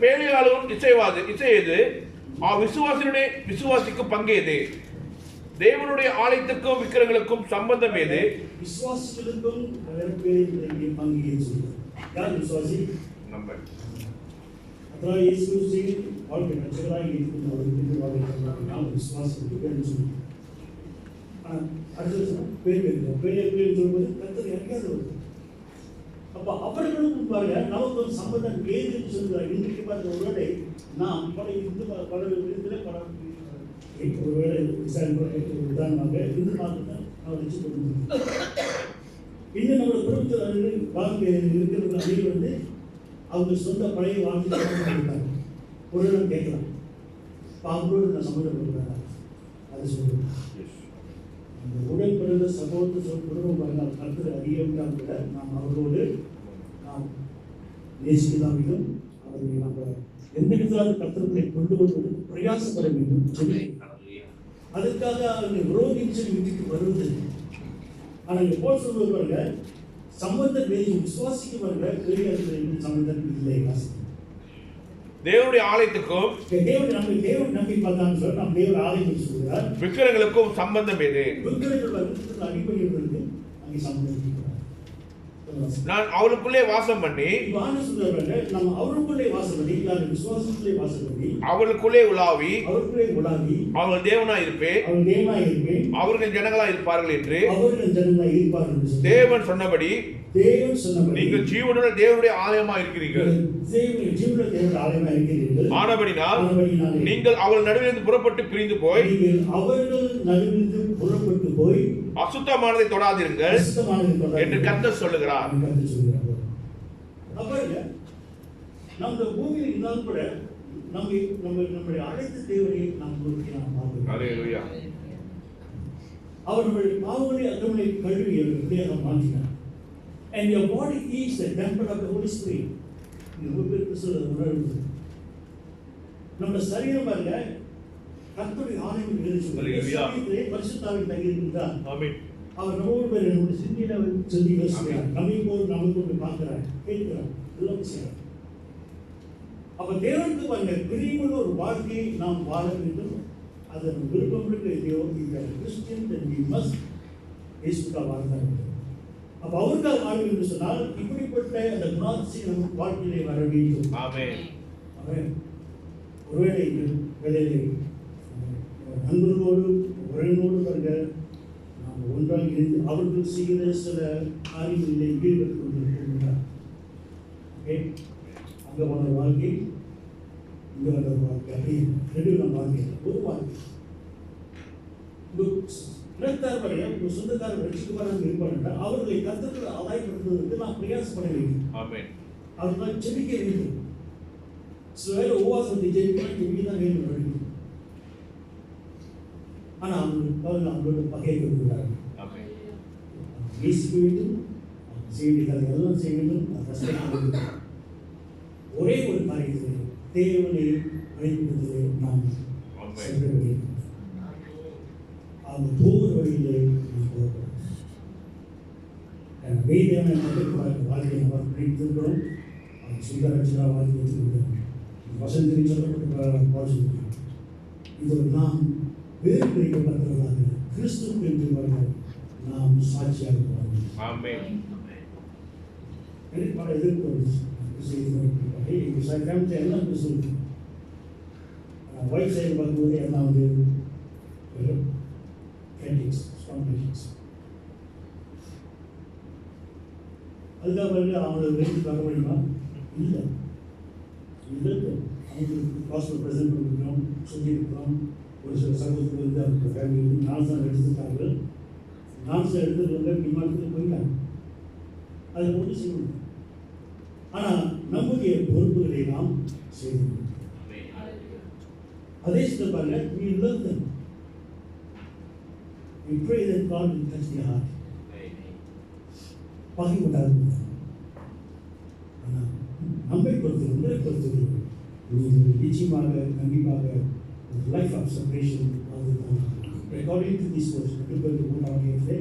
பேலியாலும் இசையது விசுவாசினுடைய விசுவாசிக்கும் பங்கேது? தேவனுடைய ஆலயத்துக்கும் விக்கிரங்களுக்கும் சம்பந்தம் எது? விசுவாசிகளுக்கும் பங்கேது. யார் விசுவாசி? நம்ம அதாவது இயேசு கிறிஸ்துவின் வாழ்க்கை ரட்சகராக இருக்கிறவர்களுக்கு வாழ்க்கை நாம் விசுவாசிக்கு பேர் சொல்லுவோம். அடுத்தது பேர் சொல்லும்போது கர்த்தர் இறக்காது வருது. அப்ப அவர்களுக்கும் பாருங்க நமக்கு ஒரு சம்பந்தம் ஏதுன்னு சொல்லுறாங்க. இன்றைக்கு பாருங்க ஒருவேளை நாம் பல விதத்துல ஒருவேளை உதாரணமாக இந்து மாதத்தை நான் வச்சு கொடுக்கணும். இன்னும் நம்மளோட குடும்பத்தில் வாழ்க்கை இருக்கிறது அணியில் வந்து அவங்க சொந்த பழைய வாழ்க்கை கொடுத்தாங்க. ஒரு இடம் கேட்கலாம், அவங்களோட நான் சம்மந்தப்படுறாங்க. அதை சொல்லுவேன். அந்த உடல் பிறந்த சகோதர குடும்பம் பாருங்கள் கருத்து அறியவிட்டால் கூட நாம் அவர்களோடு நாம் நேசிக்கலாம் வேண்டும். அவர்களை நம்ம எந்த விதத்திலாவது கருத்துக்களை கொண்டு வருவது பிரயாசப்பட வேண்டும் சொல்லி அதுக்காக அவர்களை விரோதிச்சு விட்டுட்டு வருவது. ஆனால் எப்போ சொல்வது பாருங்க சம்பந்தம் விசுவாசிக்கு பாருங்க பெரிய சம்பந்தம் இல்லை. தேவனுடைய ஆலயத்துக்கும் தேவன் நம்பி பார்த்தான்னு சொல்ல நம்ம தேவன் ஆலயம் சொல்கிறார். விக்கிரங்களுக்கும் சம்பந்தம் எது? விக்கிரங்கள் அடிப்படைகளுக்கு அங்கே சம்பந்தம். நான் அவளுக்குள்ளே வாசம் பண்ணி நம்ம அவருக்குள்ளே வாசம் பண்ணி விசுவாசத்திலே வாசம் பண்ணி அவளுக்குள்ளே உலாவி அவர்கள் தேவனா இருப்பேன் அவர்கள் ஜனங்களா இருப்பார்கள் என்று தேவன் சொன்னபடி நீங்கள் ஜீவனுள்ள தேவனுடைய ஆலயமா இருக்கிறீர்கள். ஆனபடினால் நீங்கள் அவள் நடுவிலிருந்து புறப்பட்டு பிரிந்து போய் அசுத்தமானதை தொடாதீர்கள் என்று கர்த்தர் சொல்லுகிறார். நம்ம பூமியில் இருந்தாலும் கூட நம்முடைய அழைத்த தேவனை நாம் அவர்களுடைய பாவங்களை அதனுடைய கல்வியை மாற்றினார். And your body is the temple of the Holy Spirit. நம்ம சரீரம் பாருங்க கர்த்தருடைய ஆலயம் என்று பரிசுத்தாவின் தங்கி இருந்தார். அவர் நம்மோடு பேர் நம்முடைய சிந்தியில சொல்லி பேசுகிறார். நமக்கு பார்க்கிறார், கேட்கிறார், எல்லாம் செய்கிறார். அப்ப தேவனுக்கு பாருங்க பிரியமுள்ள ஒரு வாழ்க்கையை நாம் வாழ வேண்டும். அதன் விருப்பம் கிறிஸ்டியன் இயேசுக்காக வாழ்ந்தார். அப்ப அவருக்காக வாழ வேண்டும் சொன்னால் இப்படிப்பட்ட அந்த குணாதிசயம் நம்ம வாழ்க்கையிலே வர வேண்டும். ஒருவேளை வேலையிலே நண்பர்களோடு உறவினோடு பாருங்க நாம் ஒன்றாக இருந்து அவர்கள் செய்கிற சில காரியங்களிலே ஈடுபட்டு கொண்டிருக்கிறார். அங்கே வந்த வாழ்க்கை இங்கே வந்த வாழ்க்கை அப்படி ரெண்டு நம்ம வாழ்க்கை ஒரு வாழ்க்கை இனத்தார்வரைய உங்கள் சொந்தக்காரர் ரட்சிக்கப்படுறாங்க இருப்பாங்க அவர்களை கர்த்தருக்கு ஆதாயப்படுத்துவதற்கு நாம் பிரயாசப்பட வேண்டும். அவர்கள் ஜெபிக்க வேண்டும். சில வேலை உபவாசத்தை ஜெபிக்க தான் வேண்டும். ஆனால் அவங்களோட பகையை கொடுக்கிறார்கள். நேசிக்க வேண்டும், செய்திகளை எல்லாம் செய்ய வேண்டும். கஷ்டப்பட ஒரே ஒரு காரியத்தில் தேவனை அழைப்பதிலே நாம் செல்ல வேண்டும். அவங்க போகிற வழியிலே நாம் போகிறோம். வேதியான வாழ்க்கையை நாம் பிடித்திருக்கிறோம். அவங்க சுந்தரட்சரா வாழ்க்கை இருக்கிறோம். வசந்தில் சொல்லப்பட்ட இது நாம் வேறு பிரிக்கப்பட்டவர்களாக கிறிஸ்துவுக்கு என்று நாம் சாட்சியாக வாழ்வோம். பல எதிர்ப்பு செய்தி எல்லாம் சொல்லுது. ஒயிட் சைடு பார்க்கும்போது எல்லாம் வந்து அதுக்காக வந்து அவங்களை வெளியே பார்க்க முடியுமா? இல்லை. அவங்களுக்கு ஹாஸ்பிட்டல் ப்ரெசென்ட் பண்ணிருக்கிறோம், சொல்லியிருக்கிறோம். ஒரு சில சகோதரர்கள் வந்து அவங்க ஃபேமிலி நான்சம் எடுத்துட்டாங்க. நான்சம் எடுத்துட்டு டிமார்ட்டுக்கு போயிட்டாங்க. அதை ஒன்றும் செய்யணும். ஆனால் நம்முடைய பொறுப்புகளை நாம் செய்யணும். அதே சொல்லுவாங்க, we love them. We pray that God will touch their heart. பகை உண்டாகும். ஆனால் நம்மை பொறுத்து உங்களை பொறுத்து நீங்கள் நிச்சயமாக கண்டிப்பாக life of separation according to this verse பிலிப்பியர் 3:8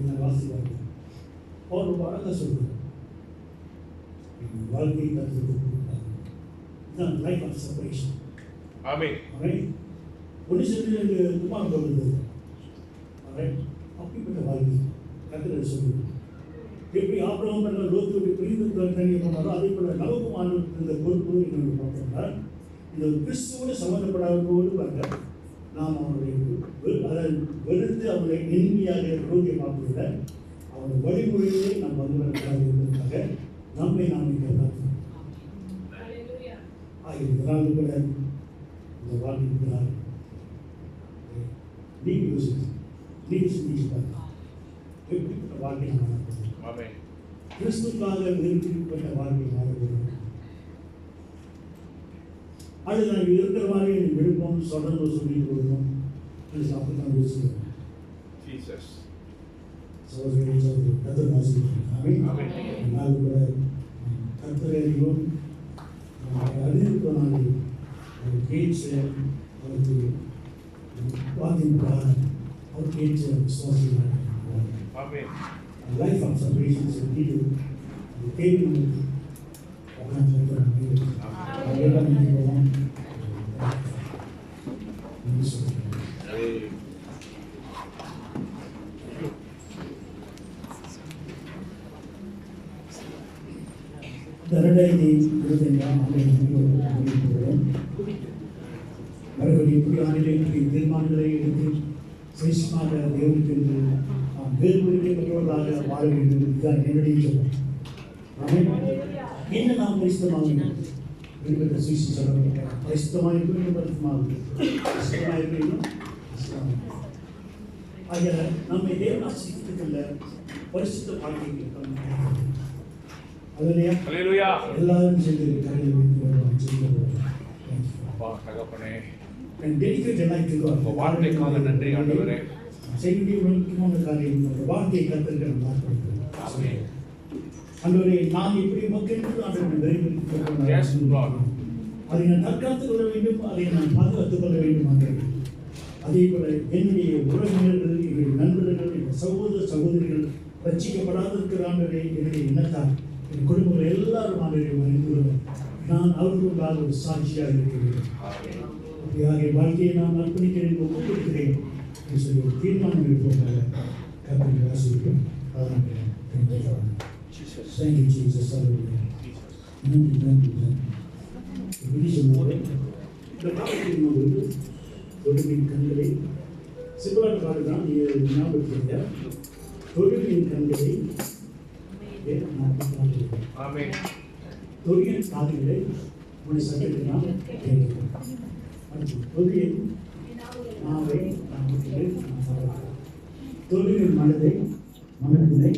நான் வாசிக்கிறேன். பவுல் ரொம்ப அழகாக சொல்றார். வாழ்க்கையை கற்றுக் கொடுக்கிறார். இதுதான் லைஃப் ஆஃப் செப்பரேஷன். ஆமென். ஆமென். ஒன்று சொல்லி குமார் சொல்லுது. ஆமென். அப்படிப்பட்ட வாழ்க்கை கற்றுக் சொல்லுது. எப்படி ஆபிரகாம் என்ற லோத்துவை பிரிந்து தனியாக போனாரோ அதே போல நமக்கும் ஆண்டவருக்கு இந்த பொறுப்பு என்று பார்த்தோம்னா இந்த கிறிஸ்துவோடு சம்பந்தப்படாதோடு பார்க்க நாம் அவருடைய அதை வெறுத்து அவர்களை எளிமையாக ரோகியமாக்குவதில்லை. அவர் வழிமுறையிலே நாம் வந்துவிடக்கூடாது என்பதற்காக நம்மை நாம் காத்தோம். இதனால் கூட இந்த வாழ்க்கையினால் நீங்கள் யோசித்து நீங்கள் சிந்திச்சுப்பாங்க எப்படிப்பட்ட வாழ்க்கை நாம் கிறிஸ்துக்காக நிறுத்திப்பட்ட வாழ்க்கை வாழப்படுவோம். அது நாங்கள் இருக்கிற மாதிரி எனக்கு விருப்பம் தொடர்ந்து சொல்லிட்டு வருவோம். அப்படித்தான் யோசிக்கிறோம். கத்தர் வாசிக்கிறோம். நாங்கள் கூட கத்தரையும் அறிவிப்ப நாங்கள் அவர் கேட்ச அவருக்கு வாதிப்பார் அவர் கேட்ச விசுவாசிக்கிறார். Life of separation is needed. The table தீர்மானங்களை எடுத்து சிரேஷ்டமாக தேவனுக்கு வேறுபடுத்தப்பட்டவர்களாக வாழ வேண்டும் இதுதான் என்னுடைய சொல்லும். என்ன நாம் பரிசுத்தமாக வேண்டும் சுவிசேஷம் சொல்லப்பட்ட பரிசுத்தமாக இருக்க பரிசுத்தமாக இருக்கணும். ஆகிய நம்மை தேவன் ஆசீர்வதித்துள்ள பரிசுத்த வாழ்க்கைக்கு எல்லாரும் சேர்ந்து கரையில் வார்த்தைக்காக நன்றி ஆண்டவரே. செய்தி முக்கியமான காரியம் வாழ்க்கையை கற்றுக்கிறார். ஆண்டவரே நான் இப்படி மக்களுக்கு அதை நான் தற்காத்துக் கொள்ள வேண்டும், அதை நான் பாதுகாத்துக் கொள்ள வேண்டும். ஆண்டவரே அதே போல என்னுடைய உறவினர்கள் என்னுடைய நண்பர்கள் என் சகோதர சகோதரிகள் ரட்சிக்கப்படாத இருக்கிற ஆண்டவரே என்னுடைய இனத்தார் என் குடும்பங்கள் எல்லாரும் ஆண்டவரை அறிந்துள்ளனர். நான் அவர்களுக்காக ஒரு சாட்சியாக இருக்கிறேன். அப்படியாக வாழ்க்கையை நான் அர்ப்பணிக்கிறேன், ஒப்புக்கொடுக்கிறேன் சொல்லி ஒரு தீர்மானம் இருப்பதாக கற்பனை வாசிப்போம். Thank you, Jesus. எப்படி சொன்னாரு இந்த காலத்தில் போது தொழுவின் கண்களை சிவலான காலத்தான் நீங்கள் ஞாபகப்படுத்த தொழுவின் கண்களை தொழிலின் காதுகளை உடைய சட்டத்தை நாம் கேட்கிறோம். தொழிலின் நாவை நமக்கு தொழிலின் மனதை மனதினை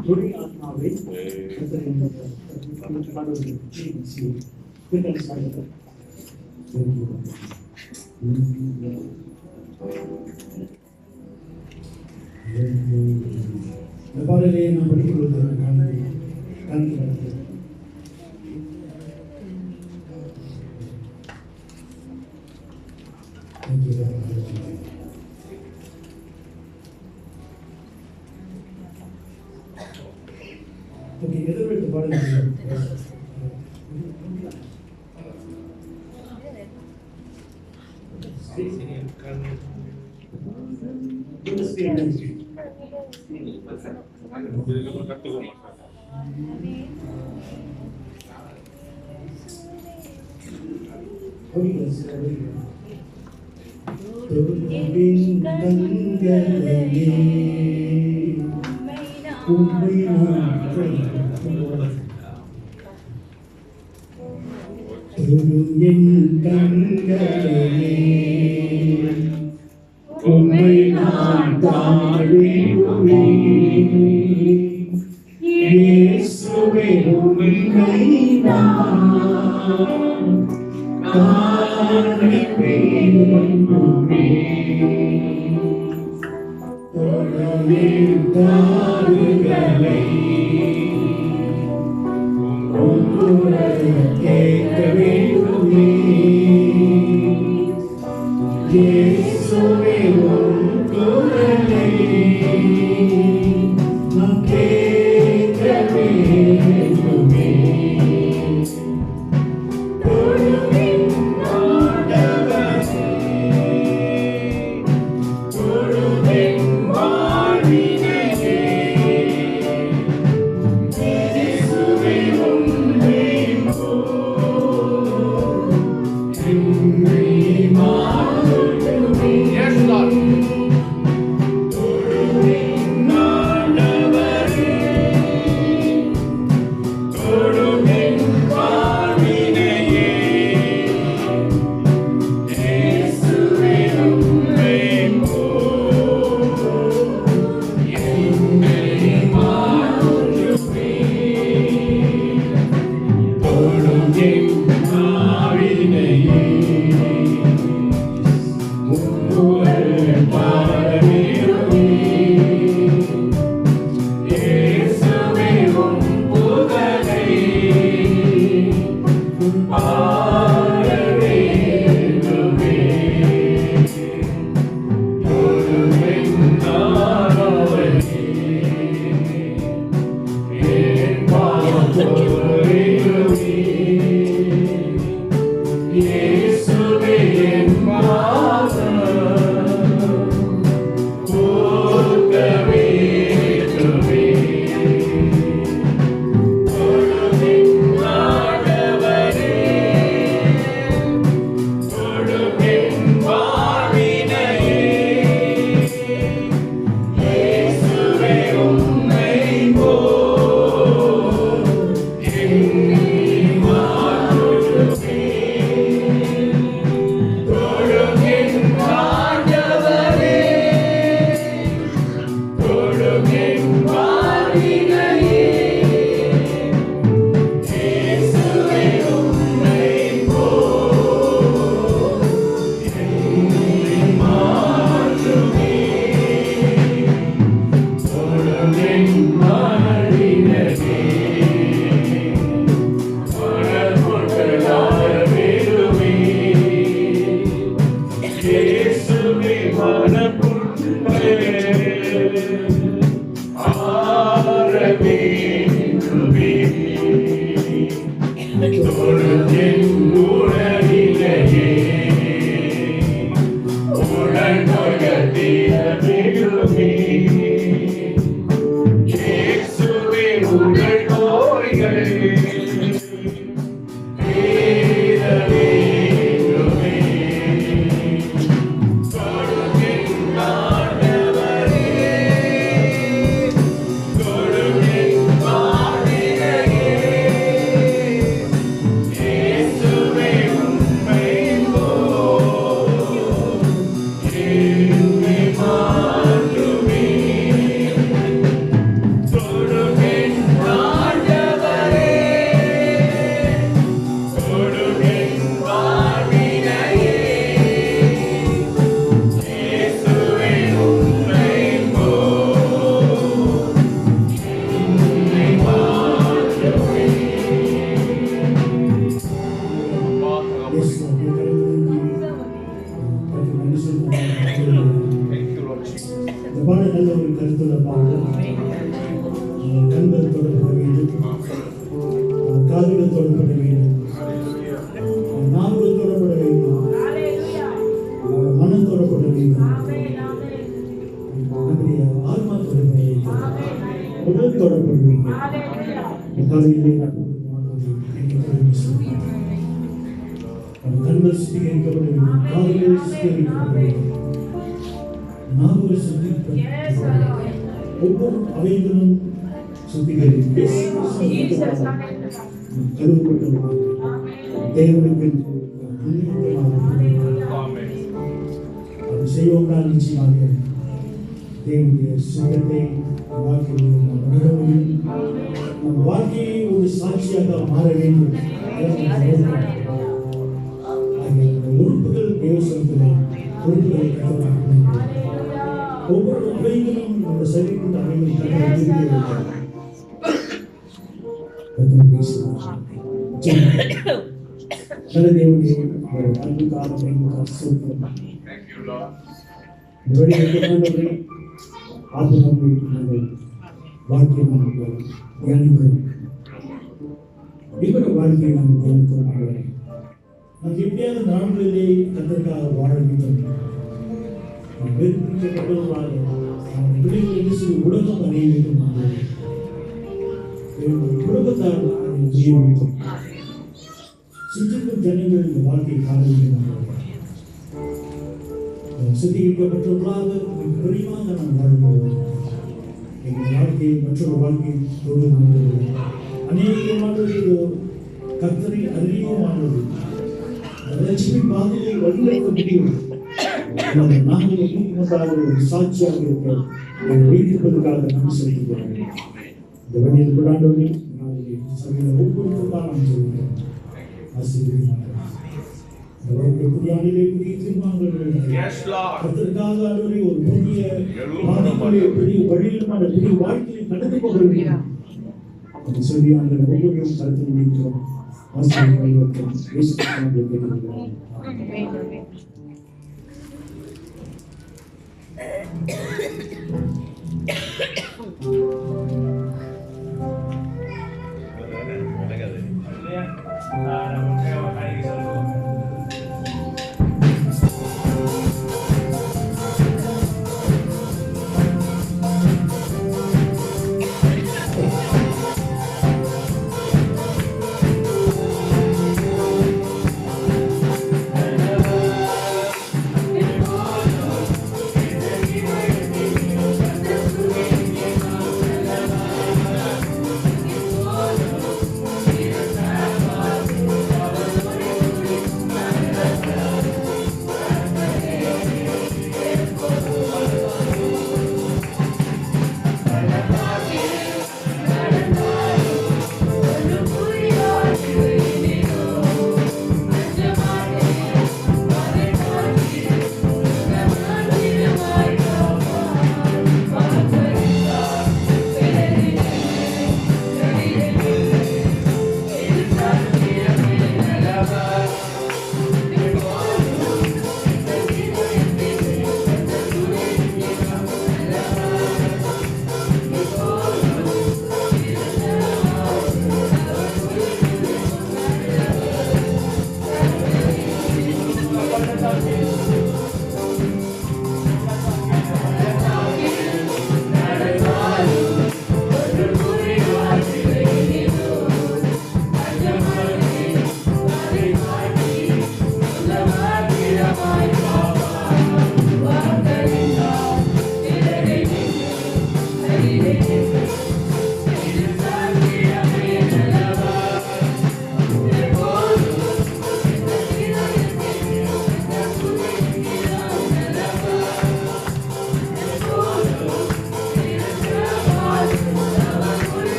தொழில் ஆத்மாவை இந்த பாடலை நான் படிக்கும் பொழுது ஓகே எதிர்த்து பாடல் உம்மை நான் தாழ்வேன் இயேசுவே உம்மை நான் காண்பிப்பேன் தொழுவேன் தாருகளை உம்முடைய கேட்க வேண்டுமே இயேசுவே உம் குரலை நான் கேட்க வேண்டுமே தொழுவேன் ஆண்டவரே தொழுவேன் வாழ்வினையே இயேசுவே உம்மை Yes, Lord. We can understand Thank you, Lord Jesus. இந்த பாடல் நல்ல ஒரு கருத்துள்ள பாடல். கண்கள் தொடப்பட வேண்டும், காதுகள் தொடப்பட வேண்டும், நாவுகள் தொடப்பட வேண்டும், மனம் தொடப்பட வேண்டும், நம்முடைய ஆத்மா தொடப்பட வேண்டும், உடல் தொடப்பட வேண்டும். காலையிலே கண்கள் சுத்திகரிக்கப்பட வேண்டும், காதுகள் சுத்திகரிக்கப்பட வேண்டும், நாவுகள் சுத்திகரிக்கப்பட வேண்டும். ஒவ்வொரு அவைகளும் கருவப்பட்டது தேவனுக்கு அது செய்வோம்னா நிச்சயமாக தேவனுடைய சுகத்தை வாழ்க்கையில் நாம் உணர முடியும். நம் வாழ்க்கையை ஒரு சாட்சியாக மாற வேண்டும். உறுப்புகள் தேவசனத்தில் உறுப்புகளை கட்டப்பட வேண்டும். ஒவ்வொரு அவைகளும் நம்ம சரீரத்தின் அவைகள் கட்டப்பட எப்படியாவது நாடுகளிலே கத்தற்காக வாழ வேண்டும். உலகம் அறிய வேண்டும். குடும்பத்தார் செய்ய வேண்டும். சுற்றிலும் ஜனங்கள் இந்த வாழ்க்கையை காண வேண்டும். சுத்திகரிக்கப்பட்டுள்ளாக பிரியமாக நாம் வாழ்வோம். எங்கள் வாழ்க்கையை மற்றொரு வாழ்க்கையை தொழுது அநேகமானது கர்த்தரை அறிமுகமானது லட்சுமி பாதையை வழிநடத்த முடியும். நாங்கள் முன்னதாக ஒரு சாட்சியாக இருக்க வைத்திருப்பதற்காக நன்றி செலுத்துகிறோம். இந்த வழியில் கொண்டாடுவதை சபையில் ஒவ்வொருவருக்காக நாம் சொல்கிறோம். ஆசீர்வதிப்பார்கள். புதிய ஆண்டிலே புதிய தீர்மானங்கள் அதற்காக ஒரு புதிய பாதையிலே பெரிய வழியிலுமான பெரிய வாழ்க்கையை கடந்து போக வேண்டும். அந்த சொல்லியாளர்கள் ஒவ்வொருவரும் கருத்தில் வைக்கிறோம். ஆசீர்வதிப்பார்கள். இயேசு கிறிஸ்துவின் பெயரில்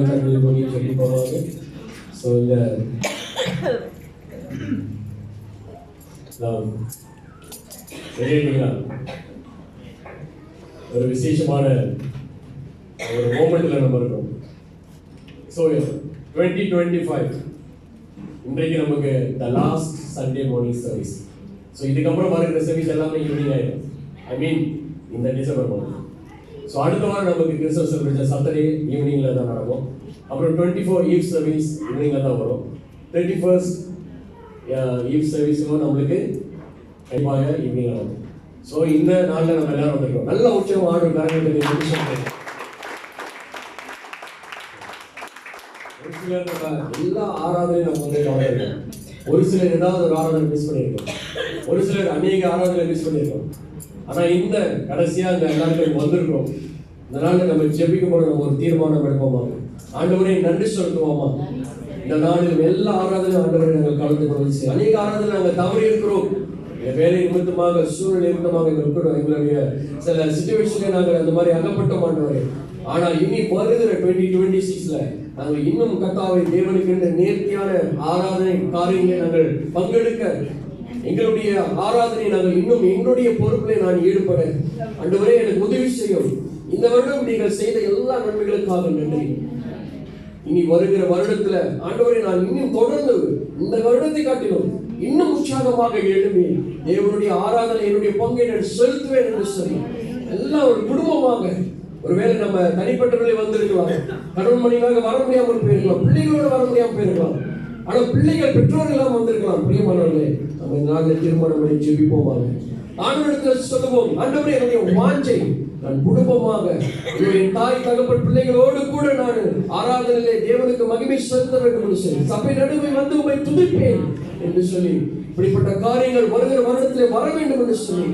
கண்களை மூடி சொல்லி போவாங்க. ஸோ இந்த ஒரு விசேஷமான ஒரு மோமெண்ட்ல நம்ம இருக்கோம். ஸோ 2025 இன்றைக்கு நமக்கு the last Sunday morning service. So இதுக்கப்புறம் வருகிற சர்வீஸ் எல்லாமே ஈவினிங் ஆயிடும். ஐ மீன் இந்த டிசம்பர் மந்த். ஸோ அடுத்த வாரம் நமக்கு கிறிஸ்மஸ் சர்வீஸ் சாட்டர்டே ஈவினிங்ல தான் நடக்கும். அப்புறம் 24 ஈவ் சர்வீஸ் ஈவினிங்ல தான் வரும். 31st ஈவ் சர்வீஸும் நம்மளுக்கு கண்டிப்பாக ஈவினிங்ல வரும். ஸோ இந்த நாளில் நம்ம எல்லாரும் வந்திருக்கோம். நல்ல உற்சவம் ஆடு காரணத்தை ஒரு சிலர் எல்லா ஆராதனையும் நம்ம வந்து கவனிக்கிறோம். ஒரு சிலர் ஏதாவது ஒரு ஆராதனை மிஸ் பண்ணியிருக்கோம். ஒரு சிலர் அநேக ஆராதனை மிஸ் பண்ணியிருக்கோம். ஆனா இந்த கடைசியா இந்த எல்லாருக்கும் வந்திருக்கிறோம். இந்த நாளில் நம்ம ஜெபிக்கும் போது நம்ம ஒரு தீர்மானம் எடுப்போமா, ஆண்டவரே நன்றி செலுத்துவோமா. இந்த நாளில் எல்லா ஆராதனையும் ஆண்டவரை நாங்கள் கலந்து கொண்டு அநேக ஆராதனை நாங்கள் தவறி இருக்கிறோம். வேலை நிமித்தமாக சூழ்நிலை நிமித்தமாக எங்களுடைய சில சிச்சுவேஷன்ல நாங்கள் அந்த மாதிரி அகப்பட்ட மாட்டோம். ஆனா இனி வருகிற 2026ல நாங்கள் இன்னும் கர்த்தாவை தேவனுக்கு நேர்த்தியான ஆராதனை காரியங்களை நாங்கள் பங்கெடுக்க, எங்களுடைய ஆராதனை நாங்கள் இன்னும் எங்களுடைய பொறுப்பிலே நான் ஈடுபட ஆண்டவரே எனக்கு உதவி செய்யும். இந்த வருடம் நீங்கள் செய்த எல்லா நன்மைகளுக்காக நன்றி. இனி வருகிற வருடத்துல ஆண்டவரே நான் இன்னும் தொடர்ந்து இந்த வருடத்தை காட்டிலும் இன்னும் உற்சாகமாக எழும்பி தேவனுடைய ஆராதனை என்னுடைய பங்கை நான் செலுத்துவேன் என்று சொல்லி எல்லாம் ஒரு குடும்பமாக, ஒருவேளை நம்ம தனிப்பட்டவர்களே வந்திருக்கலாம், கணவன் மனைவியாக வர முடியாமல் போயிருக்கலாம், பிள்ளைகளோடு வர முடியாமல் போயிருக்கலாம், ஆனா பிள்ளைகள் பெற்றோர் எல்லாம் வந்திருக்கலாம். பிரியமானவர்களே, நம்ம இந்த நாளில் தீர்மானம் பண்ணி ஜெபிப்போமாக. ஆண்டவரிடத்தில் சொல்லுவோம், ஆண்டவரே என்னுடைய வாஞ்சை நான் குடும்பமாக என்னுடைய தாய் தகப்பன் பிள்ளைகளோடு கூட நான் ஆராதனையிலே தேவனுக்கு மகிமை செலுத்த வேண்டும் என்று சொல்லி சபை நடுவே வந்து உம்மை துதிப்பேன் என்று சொல்லி இப்படிப்பட்ட காரியங்கள் வருகிற வருடத்திலே வர வேண்டும் என்று சொல்லி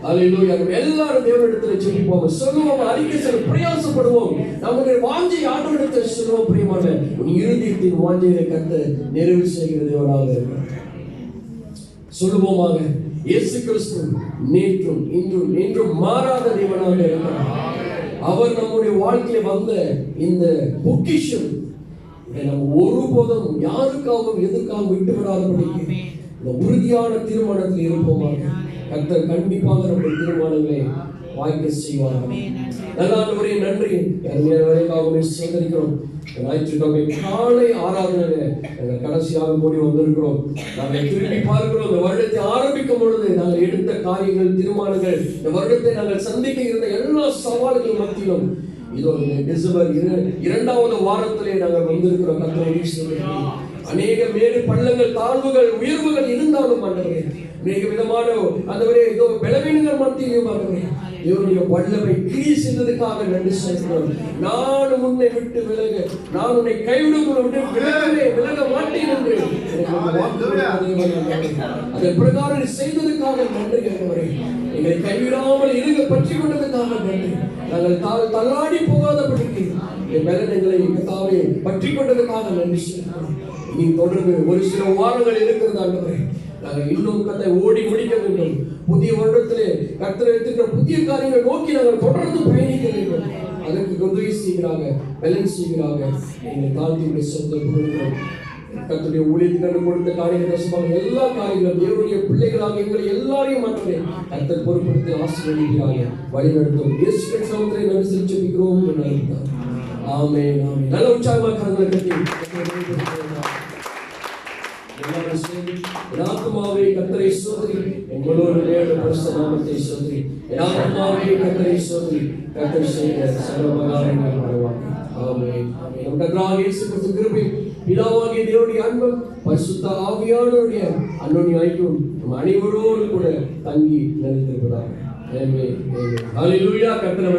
அல்லேலூயா எல்லாரும் தேவனிடத்தில் ஜெபிப்போம், சொல்லுவோம், அறிக்கை சொல்ல பிரயாசப்படுவோம். நம்முடைய வாஞ்சை ஆண்டவரிடத்தில் சொல்லுவோம். பிரியமான உன் இருதயத்தின் வாஞ்சையை கர்த்தர் நிறைவு செய்கிற தேவனாக இருக்கிறார். சொல்லுவோமாக, இயேசு கிறிஸ்து நேற்றும் இன்றும் என்றும் மாறாத தேவனாக இருக்கிறார். அவர் நம்முடைய வாழ்க்கையில வந்த இந்த பொக்கிஷம் நம்ம ஒருபோதும் யாருக்காகவும் எதுக்காகவும் விட்டு விடாதபடிக்கு இந்த உறுதியான தீர்மானத்தில் இருப்போமாக. கர்த்தர் கண்டிப்பாக நம்முடைய தீர்மானங்களை வாய்க்க செய்வார். நல்லாண்டவரே நன்றி. வரைக்காகவே சேகரிக்கிறோம். ஞாயிற்றுக்கிழமை காலை ஆராதனையில நாங்கள் கடைசியாக கூடி வந்திருக்கிறோம். நாங்கள் திரும்பி பார்க்கிறோம். இந்த வருடத்தை ஆரம்பிக்கும் பொழுது நாங்கள் எடுத்த காரியங்கள், தீர்மானங்கள், இந்த வருடத்தை நாங்கள் சந்திக்க இருந்த எல்லா சவால்கள் மத்தியிலும் இதோ டிசம்பர் 2வது வாரத்திலே நாங்கள் வந்திருக்கிறோம். கர்த்தரை அநேக மேடு பள்ளங்கள், தாழ்வுகள், உயர்வுகள் இருந்தாலும் ஆண்டவரே, அநேக விதமான ஆண்டவரே இதோ பலவீனங்கள் மத்தியிலும் ஆண்டவரே தேவனுடைய வல்லமை கிரியை செய்ததற்காக நன்றி செலுத்துகிறோம். நான் உன்னை விட்டு விலக, நான் உன்னை கைவிட விலக மாட்டேன் என்று அதை பிரகாரம் செய்ததற்காக நன்றி ஆண்டவரே. எங்களை கைவிடாமல் இருக பற்றி கொண்டதற்காக நன்றி. நாங்கள் தள்ளாடி போகாதபடிக்கு எங்களை கர்த்தாவே பற்றி கொண்டதற்காக நன்றி செலுத்துகிறோம். இனி தொடர்ந்து ஒரு சில வாரங்கள் இருக்கிறது ஆண்டவரே. நாங்கள் இன்னும் கர்த்தரை ஓடி முடிக்க வேண்டும். புதிய வருடத்திலே கர்த்தரை எடுத்துக்கிற புதிய காரியங்களை நோக்கி நாங்கள் தொடர்ந்து பயணிக்க வேண்டும். அதற்கு உதவி செய்கிறாங்க, பேலன்ஸ் செய்கிறாங்க. எங்களை தாழ்த்தி சொந்தம் கர்த்தருடைய ஊழியத்துக்கு கொடுத்த காரியங்கள் எல்லா காரியங்களும் தேவனுடைய பிள்ளைகளாக எங்களை எல்லாரையும் மாற்றவே கர்த்தர் பொறுப்படுத்தி ஆசீர்வதிக்கிறாங்க, வழிநடத்தும். இயேசு கிறிஸ்துவை நன்றி செலுத்துகிறோம். ஆமென், ஆமென். நல்ல உற்சாகமாக கரங்களை தட்டி ஆத்மாவே கர்த்தரை ஸ்தோத்திரி, எங்களோடு பரிசுத்த நாமத்தை ஸ்தோத்திரி. ஆத்மாவே கர்த்தரை ஸ்தோத்திரி, கர்த்தர் செய்த சகல உபகாரங்களை மறவாதே. ஆமென். நம் கர்த்தராகிய இயேசு கிறிஸ்து கிருபை, பிதாவாகிய தேவனுடைய அன்பு, பரிசுத்த ஆவியானவருடைய அன்யோன்ய ஐக்கியம் நம் அனைவரோடு கூட தங்கி நிலைத்திருப்பதாக. ஆமென். ஹல்லேலூயா. கர்த்தர்